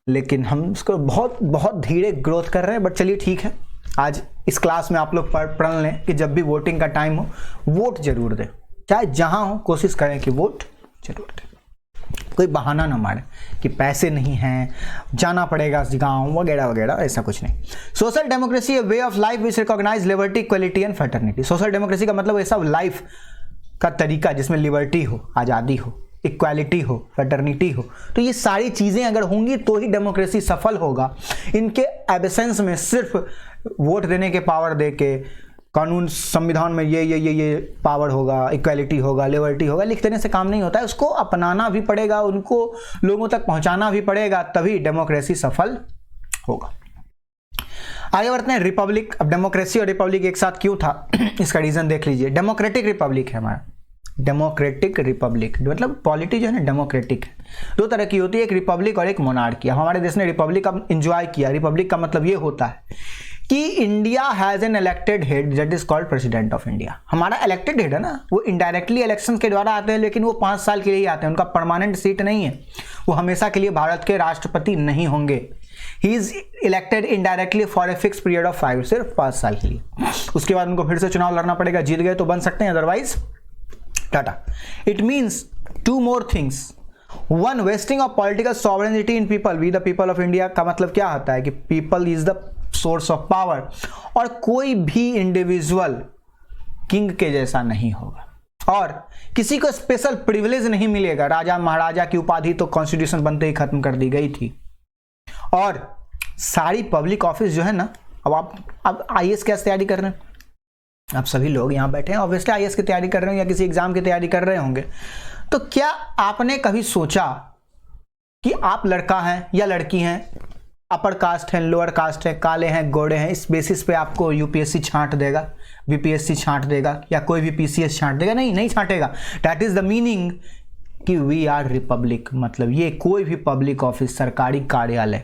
लेकिन हम उसको बहुत बहुत धीरे ग्रोथ कर रहे हैं। बट चलिए ठीक है, आज इस क्लास में आप लोग पढ़ लें कि जब भी वोटिंग का टाइम हो वोट जरूर दें, चाहे जहां हो कोशिश करें कि वोट जरूर दें। कोई बहाना ना मारे कि पैसे नहीं हैं, जाना पड़ेगा गांव वगैरह वगैरह, ऐसा कुछ नहीं। Social democracy a way of life which recognize liberty, equality and fraternity. Social democracy का मतलब ऐसा लाइफ का तरीका जिसमें लिबर्टी हो, आज़ादी हो, इक्वालिटी हो, फ्रेटर्निटी हो। तो ये सारी चीज़ें अगर होंगी तो ही डेमोक्रेसी सफल होगा। इनके एब्सेंस में सिर्फ वोट देने के पावर दे के कानून संविधान में ये पावर होगा, इक्वालिटी होगा, लिबर्टी होगा, लिख देने से काम नहीं होता है। उसको अपनाना भी पड़ेगा, उनको लोगों तक पहुंचाना भी पड़ेगा, तभी डेमोक्रेसी सफल होगा। आगे बढ़ते हैं। रिपब्लिक। अब डेमोक्रेसी और रिपब्लिक एक साथ क्यों था इसका रीजन देख लीजिए। डेमोक्रेटिक रिपब्लिक है हमारा, डेमोक्रेटिक रिपब्लिक मतलब पॉलिटी जो है ना डेमोक्रेटिक है। दो तरह की होती है, एक रिपब्लिक और एक मोनार्की। हमारे देश ने रिपब्लिक अब इंजॉय किया। रिपब्लिक का मतलब ये होता है कि India has an elected head that is called president of India. हमारा इलेक्टेड हेड है ना, वो इनडायरेक्टली इलेक्शन के द्वारा आते हैं, लेकिन वो 5 साल के लिए ही आते हैं, उनका परमानेंट सीट नहीं है, वो हमेशा के लिए भारत के राष्ट्रपति नहीं होंगे। He is elected indirectly for a fix period of 5, सिर्फ 5 साल के लिए। उसके बाद उनको फिर से चुनाव लड़ना पड़ेगा, जीत गए तो बन सकते हैं, otherwise tata. It means 2 more things। 1, vesting of political sovereignty in people, we the people of India का मतलब क्या होता है कि people is the source of power, और कोई भी इंडिविजुअल किंग के जैसा नहीं होगा, और किसी को स्पेशल प्रिविलेज नहीं मिलेगा। राजा महाराजा की उपाधि तो कॉन्स्टिट्यूशन बनते ही खत्म कर दी गई थी। और सारी पब्लिक ऑफिस जो है ना, अब आईएएस की तैयारी कर रहे हैं, अब सभी लोग यहाँ बैठे हैं, ऑब्वियसली आईएएस की तैयारी कर रहे हैं या किसी एग्जाम की तैयारी कर रहे होंगे। तो क्या आपने कभी सोचा कि आप लड़का हैं या लड़की हैं, अपर कास्ट हैं, लोअर कास्ट है, काले हैं, गोरे हैं, इस बेसिस पे आपको यूपीएससी छांट देगा, बीपीएससी छांट देगा, या कोई भी पीसीएस छांट देगा? नहीं छांटेगा। दैट इज द मीनिंग कि वी आर रिपब्लिक। मतलब ये कोई भी पब्लिक ऑफिस, सरकारी कार्यालय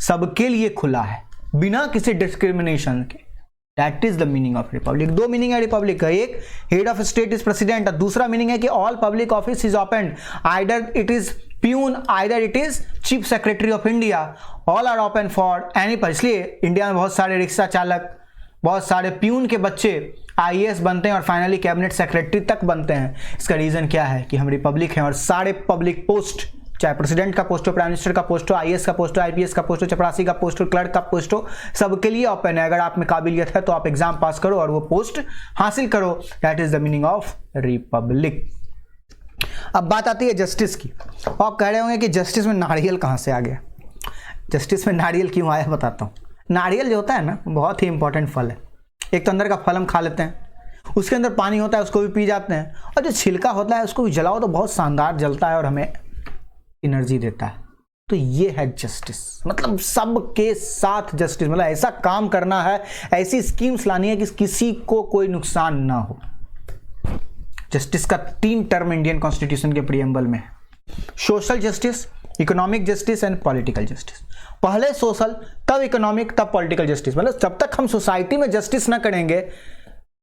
सबके लिए खुला है बिना किसी डिस्क्रिमिनेशन के। That is the meaning of republic. 2 meaning है रिपब्लिक का, एक head of state is president, दूसरा मीनिंग है कि all public office is open, either it is peon, either it is chief secretary of India, all are open for any per. इसलिए India में बहुत सारे रिक्शा चालक, बहुत सारे प्यून के बच्चे आईएएस बनते हैं और फाइनली कैबिनेट सेक्रेटरी तक बनते हैं। इसका रीजन क्या है कि हम रिपब्लिक हैं, और सारे पब्लिक पोस्ट, चाहे प्रेसिडेंट का पोस्ट हो, प्राइम मिनिस्टर का पोस्ट हो, आईएएस का पोस्ट हो, आईपीएस का पोस्ट हो, चपरासी का पोस्ट हो, क्लर्क का पोस्ट हो, सबके लिए ओपन है। अगर आप में काबिलियत है तो आप एग्जाम पास करो और वो पोस्ट हासिल करो। That is the meaning of Republic. अब बात आती है जस्टिस की। आप कह रहे होंगे कि जस्टिस में नारियल कहाँ से आ गया? जस्टिस में नारियल क्यों आया बताता हूँ। नारियल जो होता है ना, बहुत ही इंपॉर्टेंट फल है। एक तो अंदर का फल हम खा लेते हैं, उसके अंदर पानी होता है, उसको भी पी जाते हैं, और जो छिलका होता है उसको भी जलाओ तो बहुत शानदार जलता है और हमें एनर्जी देता है। तो ये है जस्टिस, मतलब सबके साथ जस्टिस, मतलब ऐसा काम करना है, ऐसी स्कीम्स लानी है कि किसी को कोई नुकसान ना हो। जस्टिस का 3 टर्म इंडियन कॉन्स्टिट्यूशन के प्रीएम्बल में है, social justice, economic justice and political justice. पहले सोशल, तब इकोनॉमिक, तब पॉलिटिकल जस्टिस। मतलब जब तक हम सोसाइटी में जस्टिस ना करेंगे,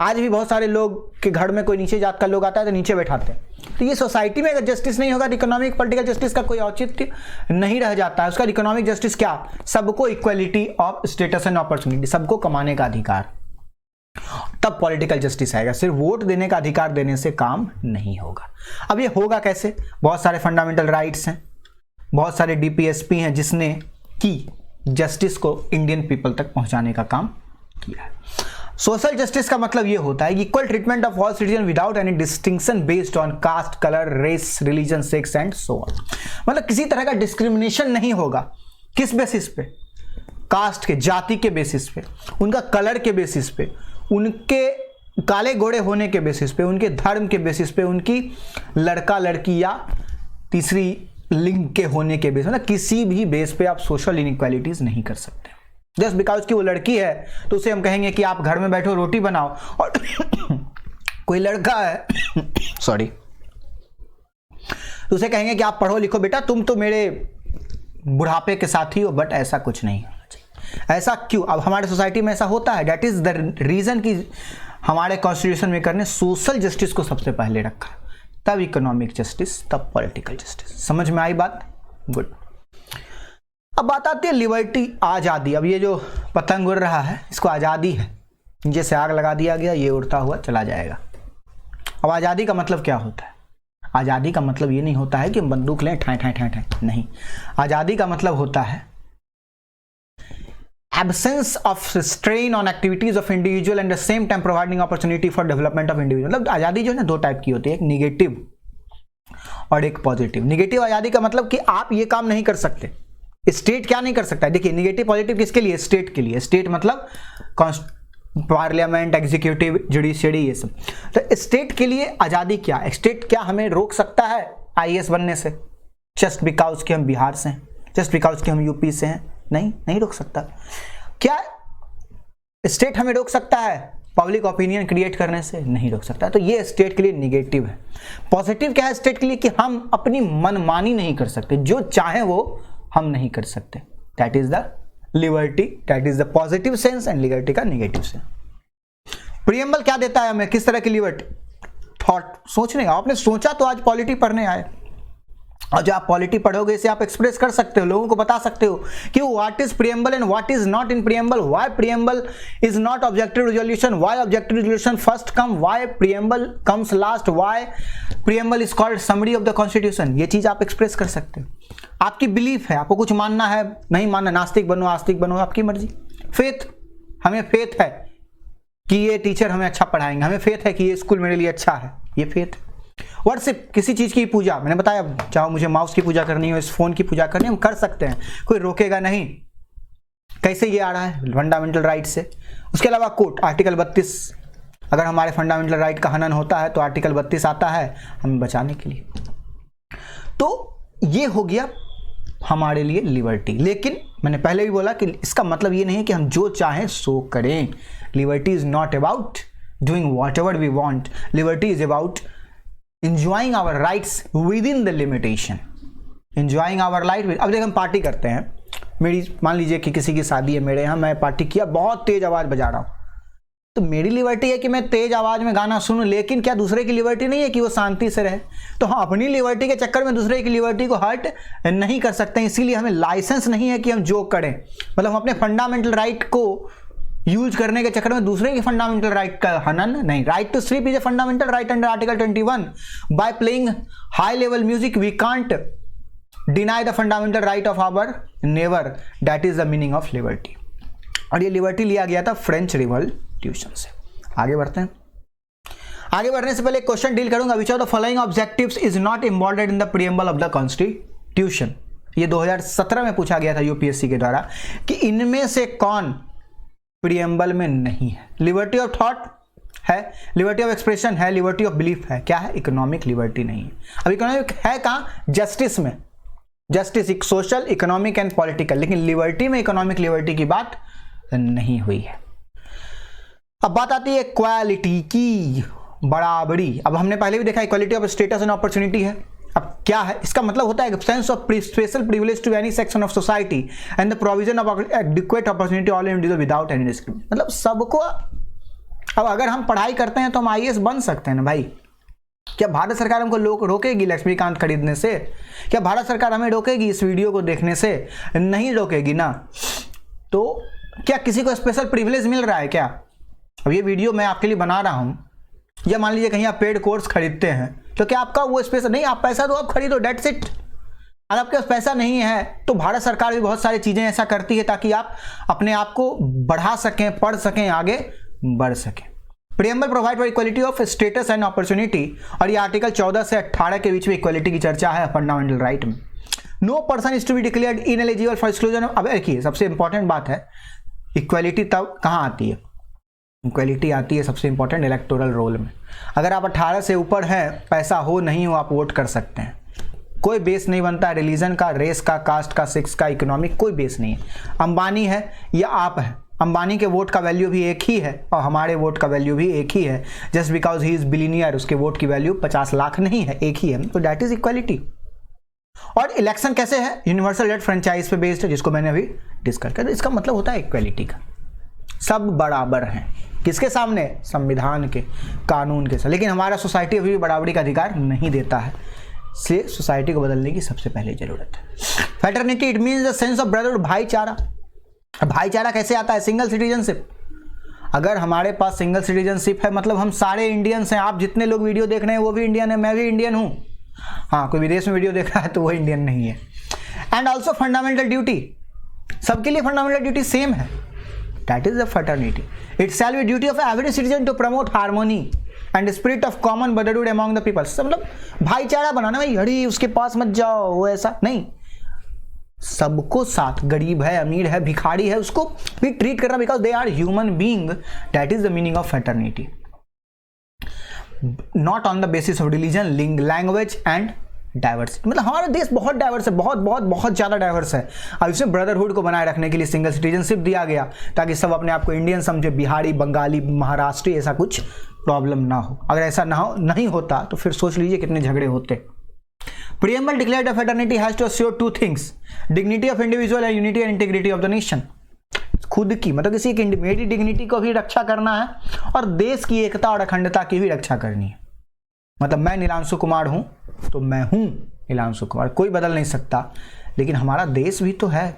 आज भी बहुत सारे लोग के घर में कोई नीचे जात का लोग आता है तो नीचे बैठाते हैं। तो ये सोसाइटी में अगर जस्टिस नहीं होगा तो इकोनॉमिक पॉलिटिकल जस्टिस का कोई औचित्य नहीं रह जाता है। उसका इकोनॉमिक जस्टिस क्या? सबको equality of status and opportunity, सबको कमाने का अधिकार। तब पॉलिटिकल जस्टिस आएगा। सिर्फ वोट देने का अधिकार देने से काम नहीं होगा। अब ये होगा कैसे? बहुत सारे फंडामेंटल राइट्स हैं, बहुत सारे डीपीएसपी हैं जिसने की जस्टिस को इंडियन पीपल तक पहुंचाने का काम किया है। सोशल जस्टिस का मतलब ये होता है कि equal treatment of all citizen without any distinction based on caste, colour, race, religion, sex and so on. मतलब किसी तरह का डिस्क्रिमिनेशन नहीं होगा। किस बेसिस पे? कास्ट के, जाति के बेसिस पे, उनका कलर के बेसिस पे, उनके काले गोरे होने के बेसिस पे, उनके धर्म के बेसिस पे, उनकी लड़का लड़की या तीसरी लिंग के होने के बेस, मतलब किसी भी बेस पे आप सोशल इनइक्वालिटीज नहीं कर सकते। जस्ट बिकॉज कि वो लड़की है तो उसे हम कहेंगे कि आप घर में बैठो रोटी बनाओ, और कोई लड़का है सॉरी, तो उसे कहेंगे कि आप पढ़ो लिखो बेटा, तुम तो मेरे बुढ़ापे के साथी हो। बट ऐसा कुछ नहीं होना चाहिए। ऐसा क्यों? अब हमारे सोसाइटी में ऐसा होता है। दैट इज द रीजन कि हमारे कॉन्स्टिट्यूशन मेकर ने सोशल जस्टिस को सबसे पहले रखा, तब इकोनॉमिक जस्टिस, तब पॉलिटिकल जस्टिस। समझ में आई बात? गुड। अब बात आती है लिबर्टी, आज़ादी। अब ये जो पतंग उड़ रहा है इसको आज़ादी है, नीचे से आग लगा दिया गया, ये उड़ता हुआ चला जाएगा। अब आज़ादी का मतलब क्या होता है? आज़ादी का मतलब ये नहीं होता है कि हम बंदूक लें ठाए ठाए ठाए ठाए, नहीं। आज़ादी का मतलब होता है absence of strain on activities of individual and the same time providing opportunity for development of individual। मतलब आज़ादी जो है ना, 2 टाइप की होती है, एक निगेटिव और एक पॉजिटिव। निगेटिव आज़ादी का मतलब कि आप ये काम नहीं कर सकते, स्टेट क्या नहीं कर सकता है। देखिए, निगेटिव पॉजिटिव किसके लिए? स्टेट के लिए। स्टेट मतलब पार्लियामेंट, एग्जीक्यूटिव, जुडिशियरी, ये सब। तो स्टेट के लिए आज़ादी क्या? स्टेट क्या हमें रोक सकता है आईएएस बनने से? जस्ट बिकॉज कि हम बिहार से हैं, जस्ट बिकॉज कि हम यूपी से हैं? नहीं रोक सकता। क्या स्टेट हमें रोक सकता है पब्लिक ओपिनियन क्रिएट करने से? नहीं रोक सकता। तो ये स्टेट के लिए निगेटिव है। पॉजिटिव क्या है स्टेट के लिए? कि हम अपनी मनमानी नहीं कर सकते, जो चाहे वो हम नहीं कर सकते। That is the liberty that is the positive sense and liberty का नेगेटिव सेंस। प्रियम्बल क्या देता है हमें, किस तरह की लिबर्टी, थॉट, सोचने का। आपने सोचा तो आज पॉलिटी पढ़ने आए, और जो आप पॉलिटी पढ़ोगे इसे आप एक्सप्रेस कर सकते हो, लोगों को बता सकते हो कि what is preamble and what is not in preamble, why preamble is not objective resolution, why objective resolution first come, why preamble comes last, why preamble is called summary of the constitution. ये चीज आप express कर सकते हो। आपकी belief है, आपको कुछ मानना है, नहीं मानना, नास्तिक बनो आस्तिक बनो, आपकी मर्जी। फेथ, हमें फेथ है कि ये टीचर हमें अच्छा पढ़ाएंगे, हमें फेथ है कि ये स्कूल मेरे लिए अच्छा है, ये फेथ। वर्शिप, किसी चीज की पूजा, मैंने बताया चाहे मुझे माउस की पूजा करनी हो, इस फोन की पूजा करनी, हम कर सकते हैं, कोई रोकेगा नहीं। कैसे ये आ रहा है, फंडामेंटल राइट से। उसके अलावा कोर्ट, आर्टिकल 32, अगर हमारे फंडामेंटल राइट का हनन होता है तो आर्टिकल 32 आता है हमें बचाने के लिए। तो ये हो गया हमारे लिए लिबर्टी। लेकिन मैंने पहले भी बोला कि इसका मतलब ये नहीं है कि हम जो चाहें सो करें। Liberty is not about doing whatever we want, liberty is about enjoying our rights within the limitation, enjoying our life। अब देख हम पार्टी करते हैं, मेरी मान लीजिए कि किसी की शादी है मेरे यहाँ, मैं पार्टी किया, बहुत तेज आवाज बजा रहा हूँ, तो मेरी लिबर्टी है कि मैं तेज आवाज में गाना सुनूं, लेकिन क्या दूसरे की लिबर्टी नहीं है कि वो शांति से रहे? तो हाँ, अपनी लिबर्टी के चक्कर में दूसरे की लिबर्टी को हर्ट नहीं कर सकते, इसीलिए हमें लाइसेंस नहीं है कि हम जो करें, मतलब हम अपने फंडामेंटल राइट को यूज करने के चक्कर में दूसरे की फंडामेंटल राइट का हनन नहीं। Right to sleep is a fundamental right under article 21। By playing high level music we can't deny the fundamental right of our neighbour, that is the meaning of liberty. और ये liberty लिया गया था French revolution से। आगे बढ़ते हैं। आगे बढ़ने से पहले एक क्वेश्चन डील करूंगा, which of the following objectives is not embodied in the preamble of the constitution. ये 2017 में पूछा गया था यूपीएससी के द्वारा कि इनमें से कौन प्रीएम्बल में नहीं है। लिबर्टी ऑफ थॉट है, लिबर्टी ऑफ एक्सप्रेशन है, लिबर्टी ऑफ बिलीफ है, क्या है? इकोनॉमिक लिबर्टी नहीं है। अब इकोनॉमिक है कहाँ? जस्टिस में। जस्टिस एक सोशल, इकोनॉमिक एंड पॉलिटिकल, लेकिन लिबर्टी में इकोनॉमिक लिबर्टी की बात नहीं हुई है। अब बात आती है इक्वालिटी की, बराबरी। अब हमने पहले भी देखा equality of status and opportunity है। अब क्या है इसका मतलब? होता है absence of special privilege to any section of society and the provision of adequate opportunity all individual without any discrimination. मतलब सबको, अब अगर हम पढ़ाई करते हैं तो हम आईएएस बन सकते हैं ना भाई। क्या भारत सरकार हमको रोकेगी लक्ष्मीकांत खरीदने से? क्या भारत सरकार हमें रोकेगी इस वीडियो को देखने से? नहीं रोकेगी ना। तो क्या किसी को स्पेशल प्रिविलेज मिल रहा है क्या? अब ये वीडियो मैं आपके लिए बना रहा हूं, या मान लीजिए कहीं आप पेड कोर्स खरीदते हैं तो क्या आपका वो स्पेशल नहीं? आप पैसा दो, आप खरीदो, डेट्स इट। अगर आपके पास पैसा नहीं है तो भारत सरकार भी बहुत सारी चीजें ऐसा करती है ताकि आप अपने आप को बढ़ा सकें, पढ़ सकें, आगे बढ़ सकें। Preamble provide for equality of status and opportunity, और ये आर्टिकल 14 से 18 के बीच में इक्वालिटी की चर्चा है फंडामेंटल राइट में। No person is to be declared ineligible for exclusion. अब देखिए सबसे इंपॉर्टेंट बात है, इक्वालिटी तब कहाँ आती है? इक्वालिटी आती है सबसे इंपॉर्टेंट इलेक्टोरल रोल में। अगर आप 18 से ऊपर हैं, पैसा हो नहीं हो, आप वोट कर सकते हैं। कोई बेस नहीं बनता है रिलीजन का, रेस का, कास्ट का, सेक्स का, इकोनॉमिक, कोई बेस नहीं है। अंबानी है या आप है, अंबानी के वोट का वैल्यू भी एक ही है और हमारे वोट का वैल्यू भी एक ही है। Just because he is billionaire, उसके वोट की वैल्यू 50 लाख नहीं है, एक ही है। तो दैट इज इक्वालिटी। और इलेक्शन कैसे है? यूनिवर्सल रेट फ्रेंचाइज पे बेस्ड है, जिसको मैंने अभी डिस्कस किया। इसका मतलब होता है इक्वालिटी का, सब बराबर हैं। किसके सामने? संविधान के, कानून के साथ। लेकिन हमारा सोसाइटी अभी भी बराबरी का अधिकार नहीं देता है, इसलिए सोसाइटी को बदलने की सबसे पहले जरूरत है। Fraternity it means the sense of brotherhood, भाईचारा। भाईचारा कैसे आता है? Single citizenship. अगर हमारे पास सिंगल सिटीजनशिप है मतलब हम सारे इंडियंस हैं। आप जितने लोग वीडियो देख रहे हैं वो भी इंडियन है, मैं भी इंडियन हूं। हाँ, कोई विदेश में वीडियो देख रहा है तो वो इंडियन नहीं है। एंड ऑल्सो फंडामेंटल ड्यूटी, सबके लिए फंडामेंटल ड्यूटी सेम है। That is the fraternity. It shall be duty of every citizen to promote harmony and spirit of common brotherhood among the people. मतलब भाईचारा बनाना भाई, अरे उसके पास मत जाओ, वो ऐसा नहीं। सबको साथ, गरीब है, अमीर है, भिखारी है, उसको भी ट्रीट करना, because they are human being. That is the meaning of fraternity. Not on the basis of religion, language and diversity. मतलब हमारा देश बहुत डाइवर्स है, बहुत बहुत बहुत ज़्यादा डाइवर्स है। अब इसमें ब्रदरहुड को बनाए रखने के लिए सिंगल सिटीजनशिप दिया गया ताकि सब अपने आप को इंडियन समझे, बिहारी, बंगाली, महाराष्ट्री, ऐसा कुछ प्रॉब्लम ना हो। अगर ऐसा ना हो, नहीं होता तो फिर सोच लीजिए कितने झगड़े होते। Preamble declared the fraternity has to assure two things, dignity of individual and unity and integrity of the nation. खुद की मतलब किसी एक मेरी डिग्निटी को भी रक्षा करना है और देश की एकता और अखंडता की भी रक्षा करनी है। मतलब मैं नीलांशु कुमार हूं तो मैं हूं नीलांशु कुमार, कोई बदल नहीं सकता, लेकिन हमारा देश भी तो है।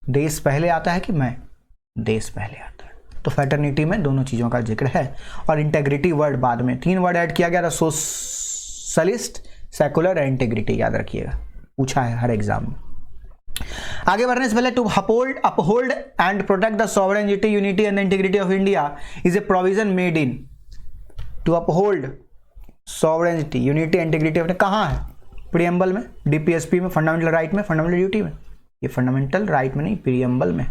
देश पहले आता है कि मैं? देश पहले आता है। तो फ्रेटर्निटी में दोनों चीजों का जिक्र है और इंटेग्रिटी वर्ड बाद में 3 वर्ड ऐड किया गया था, सोशलिस्ट, सेकुलर एंड इंटेग्रिटी, याद रखिएगा, पूछा है हर एग्जाम में। आगे बढ़ने से पहले, to uphold and protect the sovereignty, unity and integrity of India is a provision made in. To uphold sovereignty, unity, integrity of, कहाँ है? प्रीएम्बल में, डीपीएसपी में, फंडामेंटल राइट में, फंडामेंटल ड्यूटी में। ये फंडामेंटल राइट में नहीं, प्रीएम्बल में।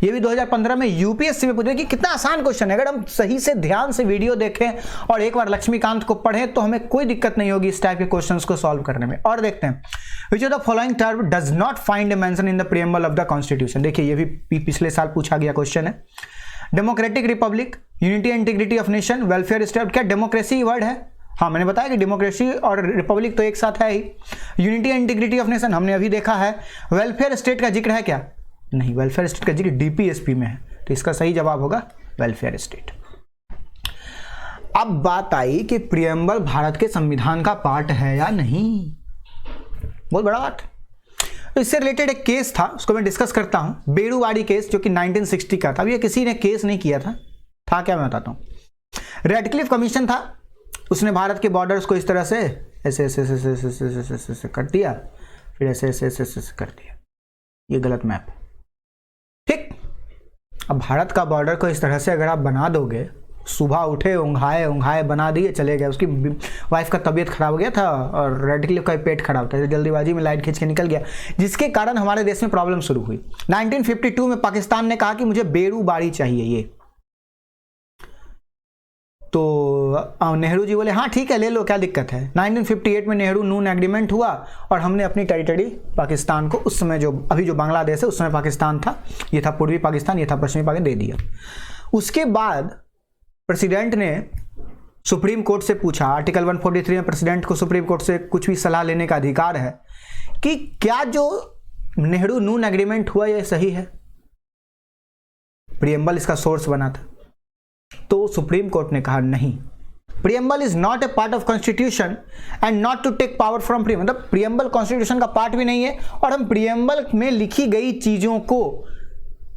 ये भी 2015 में यूपीएससी में पूछे कि कितना आसान क्वेश्चन है। अगर हम सही से ध्यान से वीडियो देखें और एक बार लक्ष्मीकांत को पढ़ें तो हमें कोई दिक्कत नहीं होगी इस टाइप के क्वेश्चंस को सॉल्व करने में। और देखते हैं, which of the following term does not find A mention in the preamble of the constitution. देखिए ये भी पिछले साल पूछा गया क्वेश्चन है। Democratic Republic, unity integrity of nation, welfare state. क्या डेमोक्रेसी वर्ड है? हाँ, मैंने बताया कि डेमोक्रेसी और रिपब्लिक तो एक साथ है ही। Unity and integrity of nation हमने अभी देखा है। वेलफेयर स्टेट का जिक्र है क्या? नहीं, वेलफेयर स्टेट का जिक्र डीपीएसपी में है, तो इसका सही जवाब होगा वेलफेयर स्टेट। अब बात आई कि प्रीएम्बल भारत के संविधान का पार्ट है या नहीं। बहुत बड़ा बात। तो इससे रिलेटेड एक केस था, उसको मैं डिस्कस करता हूं, बेड़ूवाड़ी केस, जो कि 1960 का था। अब ये किसी ने केस नहीं किया था क्या, मैं बताता हूं। रेडक्लिफ कमीशन था, उसने भारत के बॉर्डर्स को इस तरह से ऐसे ऐसे ऐसे ऐसे ऐसे ऐसे ऐसे ऐसे कर दिया, फिर ऐसे ऐसे ऐसे ऐसे कर दिया। ये गलत मैप, ठीक। अब भारत का बॉर्डर को इस तरह से अगर आप बना दोगे, सुबह उठे उंघाए बना दिए, चले गए। उसकी वाइफ का तबीयत खराब हो गया था और रेडक्लिफ का पेट खराब था, जल्दीबाजी में लाइट खींच के निकल गया, जिसके कारण हमारे देश में प्रॉब्लम शुरू हुई। 1952 में पाकिस्तान ने कहा कि मुझे बेड़ूबाड़ी चाहिए ये, तो नेहरू जी बोले हाँ ठीक है ले लो, क्या दिक्कत है। 1958 में नेहरू नून एग्रीमेंट हुआ और हमने अपनी टेरिटरी पाकिस्तान को, उस समय जो अभी जो बांग्लादेश है उस समय पाकिस्तान था, ये था पूर्वी पाकिस्तान, ये था पश्चिमी पाकिस्तान, दे दिया। उसके बाद प्रेसिडेंट ने सुप्रीम कोर्ट से पूछा, आर्टिकल 143 में प्रेसिडेंट को सुप्रीम कोर्ट से कुछ भी सलाह लेने का अधिकार है कि क्या जो नेहरू नून एग्रीमेंट हुआ ये सही है। प्रीएम्बल इसका सोर्स बना था, तो सुप्रीम कोर्ट ने कहा नहीं, preamble is not a part of constitution and not to take power from preamble. मतलब प्रीएम्बल कॉन्स्टिट्यूशन का पार्ट भी नहीं है और हम प्रीएम्बल में लिखी गई चीजों को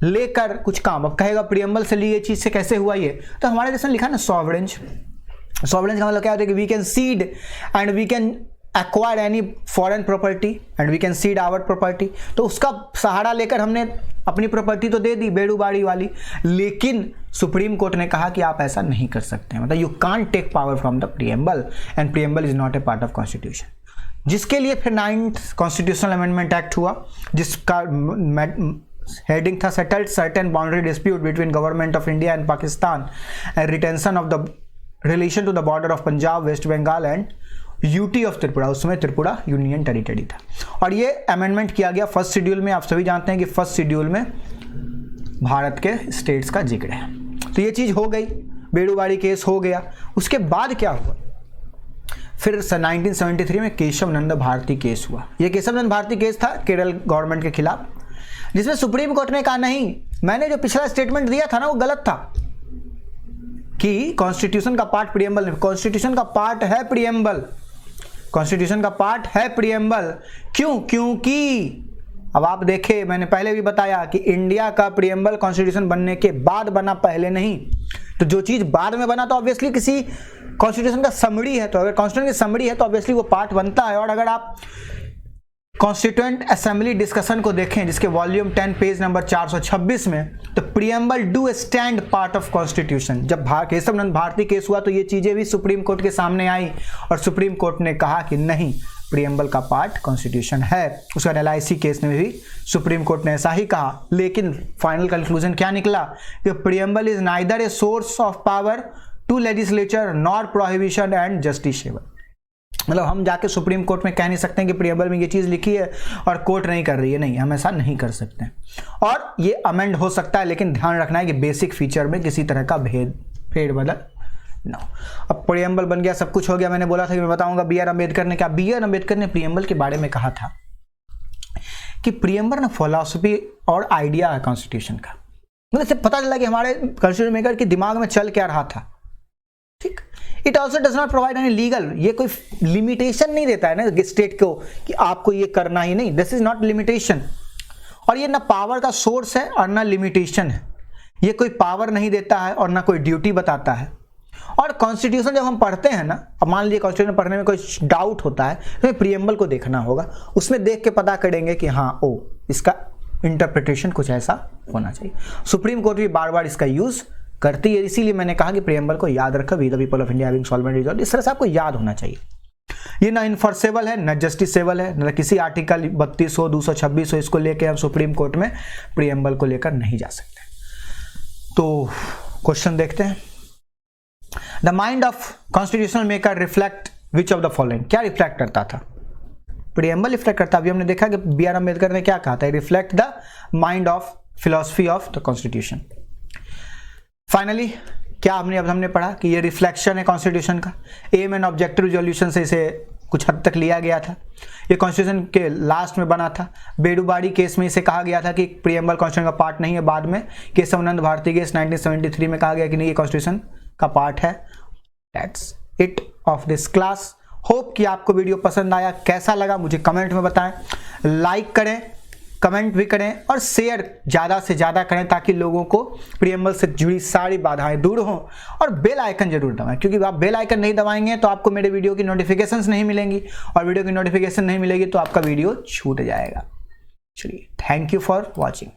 लेकर कुछ काम। अब कहेगा प्रीएम्बल से ली गई चीज से कैसे हुआ ये, तो हमारे देश में लिखा ना सॉवरेंज। सॉवरेंज का मतलब क्या होता है कि we can cede and we can acquire any foreign property and we can cede our property. तो उसका सहारा लेकर हमने अपनी प्रॉपर्टी तो दे दी बेड़ूबाड़ी वाली, लेकिन सुप्रीम कोर्ट ने कहा कि आप ऐसा नहीं कर सकते, मतलब you can't take power from the preamble and preamble is not a part of constitution. जिसके लिए फिर 9th कॉन्स्टिट्यूशनल अमेंडमेंट एक्ट हुआ, जिसका हेडिंग था settled certain boundary dispute between government of India and Pakistan and retention of the relation to the border of Punjab, west Bengal and UT of Tripura. उसमें Tripura union territory था और ये अमेंडमेंट किया गया फर्स्ट शेड्यूल में। आप सभी जानते हैं कि फर्स्ट शेड्यूल में भारत के स्टेट्स का जिक्र है। तो ये चीज हो गई, बेड़ूबाड़ी केस हो गया। उसके बाद क्या हुआ, फिर 1973 में केशव नंद भारती केस हुआ। ये केशव नंद भारती केस था केरल गवर्नमेंट के खिलाफ, जिसमें सुप्रीम कोर्ट ने कहा नहीं, मैंने जो पिछला स्टेटमेंट दिया था ना वो गलत था कि कॉन्स्टिट्यूशन का पार्ट प्रीएम्बल नहीं। कॉन्स्टिट्यूशन का पार्ट है प्रीएम्बल, कॉन्स्टिट्यूशन का पार्ट है प्रीएम्बल। क्यों? क्योंकि अब आप देखें, मैंने पहले भी बताया कि इंडिया का प्रीएम्बल कॉन्स्टिट्यूशन बनने के बाद बना, पहले नहीं। तो जो चीज बाद में बना तो ऑब्वियसली किसी कॉन्स्टिट्यूशन का समरी है, तो अगर कॉन्स्टिट्यूशन की समरी है तो ऑब्वियसली वो पार्ट बनता है। और अगर आप कॉन्स्टिट्यूएंट असेंबली डिस्कशन को देखें, जिसके वॉल्यूम 10 पेज नंबर 426 में, तो preamble do stand part of constitution. जब केशव नंद भारती केस हुआ तो ये चीजें भी सुप्रीम कोर्ट के सामने आई और सुप्रीम कोर्ट ने कहा कि नहीं, प्रीएम्बल का पार्ट कॉन्स्टिट्यूशन है। उसका LIC केस में भी सुप्रीम कोर्ट ने ऐसा ही कहा, लेकिन फाइनल कंक्लूजन क्या निकला कि preamble is neither a source of power to legislature nor prohibition and justiciable. मतलब हम जाके सुप्रीम कोर्ट में कह नहीं सकते हैं कि प्रीएम्बल में ये चीज लिखी है और कोर्ट नहीं कर रही है, नहीं, हम ऐसा नहीं कर सकते। और ये अमेंड हो सकता है, लेकिन ध्यान रखना है कि बेसिक फीचर में किसी तरह का फेरबदल ना हो। अब प्रीएम्बल बन गया, सब कुछ हो गया। मैंने बोला था कि मैं बताऊंगा BR अम्बेडकर ने क्या, BR अम्बेडकर ने प्रीएम्बल के बारे में कहा था कि प्रीएम्बल ना फिलॉसफी और आइडिया है कॉन्स्टिट्यूशन का, मतलब इससे पता चला कि हमारे कॉन्स्टिट्यूशन मेकर के दिमाग में चल क्या रहा था। ठीक, it also does not provide any legal, ये कोई लिमिटेशन नहीं देता है ना स्टेट को कि आपको ये करना ही नहीं, दिस इज नॉट लिमिटेशन। और ये ना पावर का सोर्स है और ना लिमिटेशन है, ये कोई पावर नहीं देता है और ना कोई ड्यूटी बताता है। और कॉन्स्टिट्यूशन जब हम पढ़ते हैं ना, अब मान लीजिए कॉन्स्टिट्यूशन पढ़ने में कोई डाउट होता है तो प्रीएम्बल को देखना होगा, उसमें देख के पता करेंगे कि हाँ ओ इसका इंटरप्रिटेशन कुछ ऐसा होना चाहिए। सुप्रीम कोर्ट भी बार बार इसका यूज करती है, इसीलिए मैंने कहा कि प्रीएम्बल को याद रखो, we the people of India having solvent resolve, इस तरह से आपको याद होना चाहिए। ये ना इन्फोर्सेबल है ना जस्टिसेबल है, ना किसी आर्टिकल 32 हो 226 हो इसको लेके हम सुप्रीम कोर्ट में प्रीएम्बल को लेकर नहीं जा सकते। तो क्वेश्चन देखते हैं, the mind of constitutional maker reflect which of the following, क्या रिफ्लेक्ट करता था? प्रीएम्बल रिफ्लेक्ट करता। अभी हमने देखा कि बी आर अम्बेडकर ने क्या कहा था, reflect the mind of philosophy of the constitution. Finally क्या हमने पढ़ा कि ये रिफ्लेक्शन है कॉन्स्टिट्यूशन का, एम एंड ऑब्जेक्टिव रिजोल्यूशन से इसे कुछ हद तक लिया गया था, ये कॉन्स्टिट्यूशन के लास्ट में बना था। बेडूबाड़ी केस में इसे कहा गया था कि प्रीएम्बल कॉन्स्टिट्यूशन का पार्ट नहीं है, बाद में केशवानंद भारती केस 1973 में कहा गया कि नहीं ये कॉन्स्टिट्यूशन का पार्ट है। That's it of this class. Hope कि आपको वीडियो पसंद आया, कैसा लगा मुझे कमेंट में बताएं, लाइक करें, कमेंट भी करें और शेयर ज़्यादा से ज़्यादा करें ताकि लोगों को प्रीएम्बल से जुड़ी सारी बाधाएं दूर हों। और बेल आइकन जरूर दबाएं, क्योंकि आप बेल आइकन नहीं दबाएंगे तो आपको मेरे वीडियो की नोटिफिकेशंस नहीं मिलेंगी, और वीडियो की नोटिफिकेशन नहीं मिलेगी तो आपका वीडियो छूट जाएगा। चलिए, थैंक यू फॉर वॉचिंग।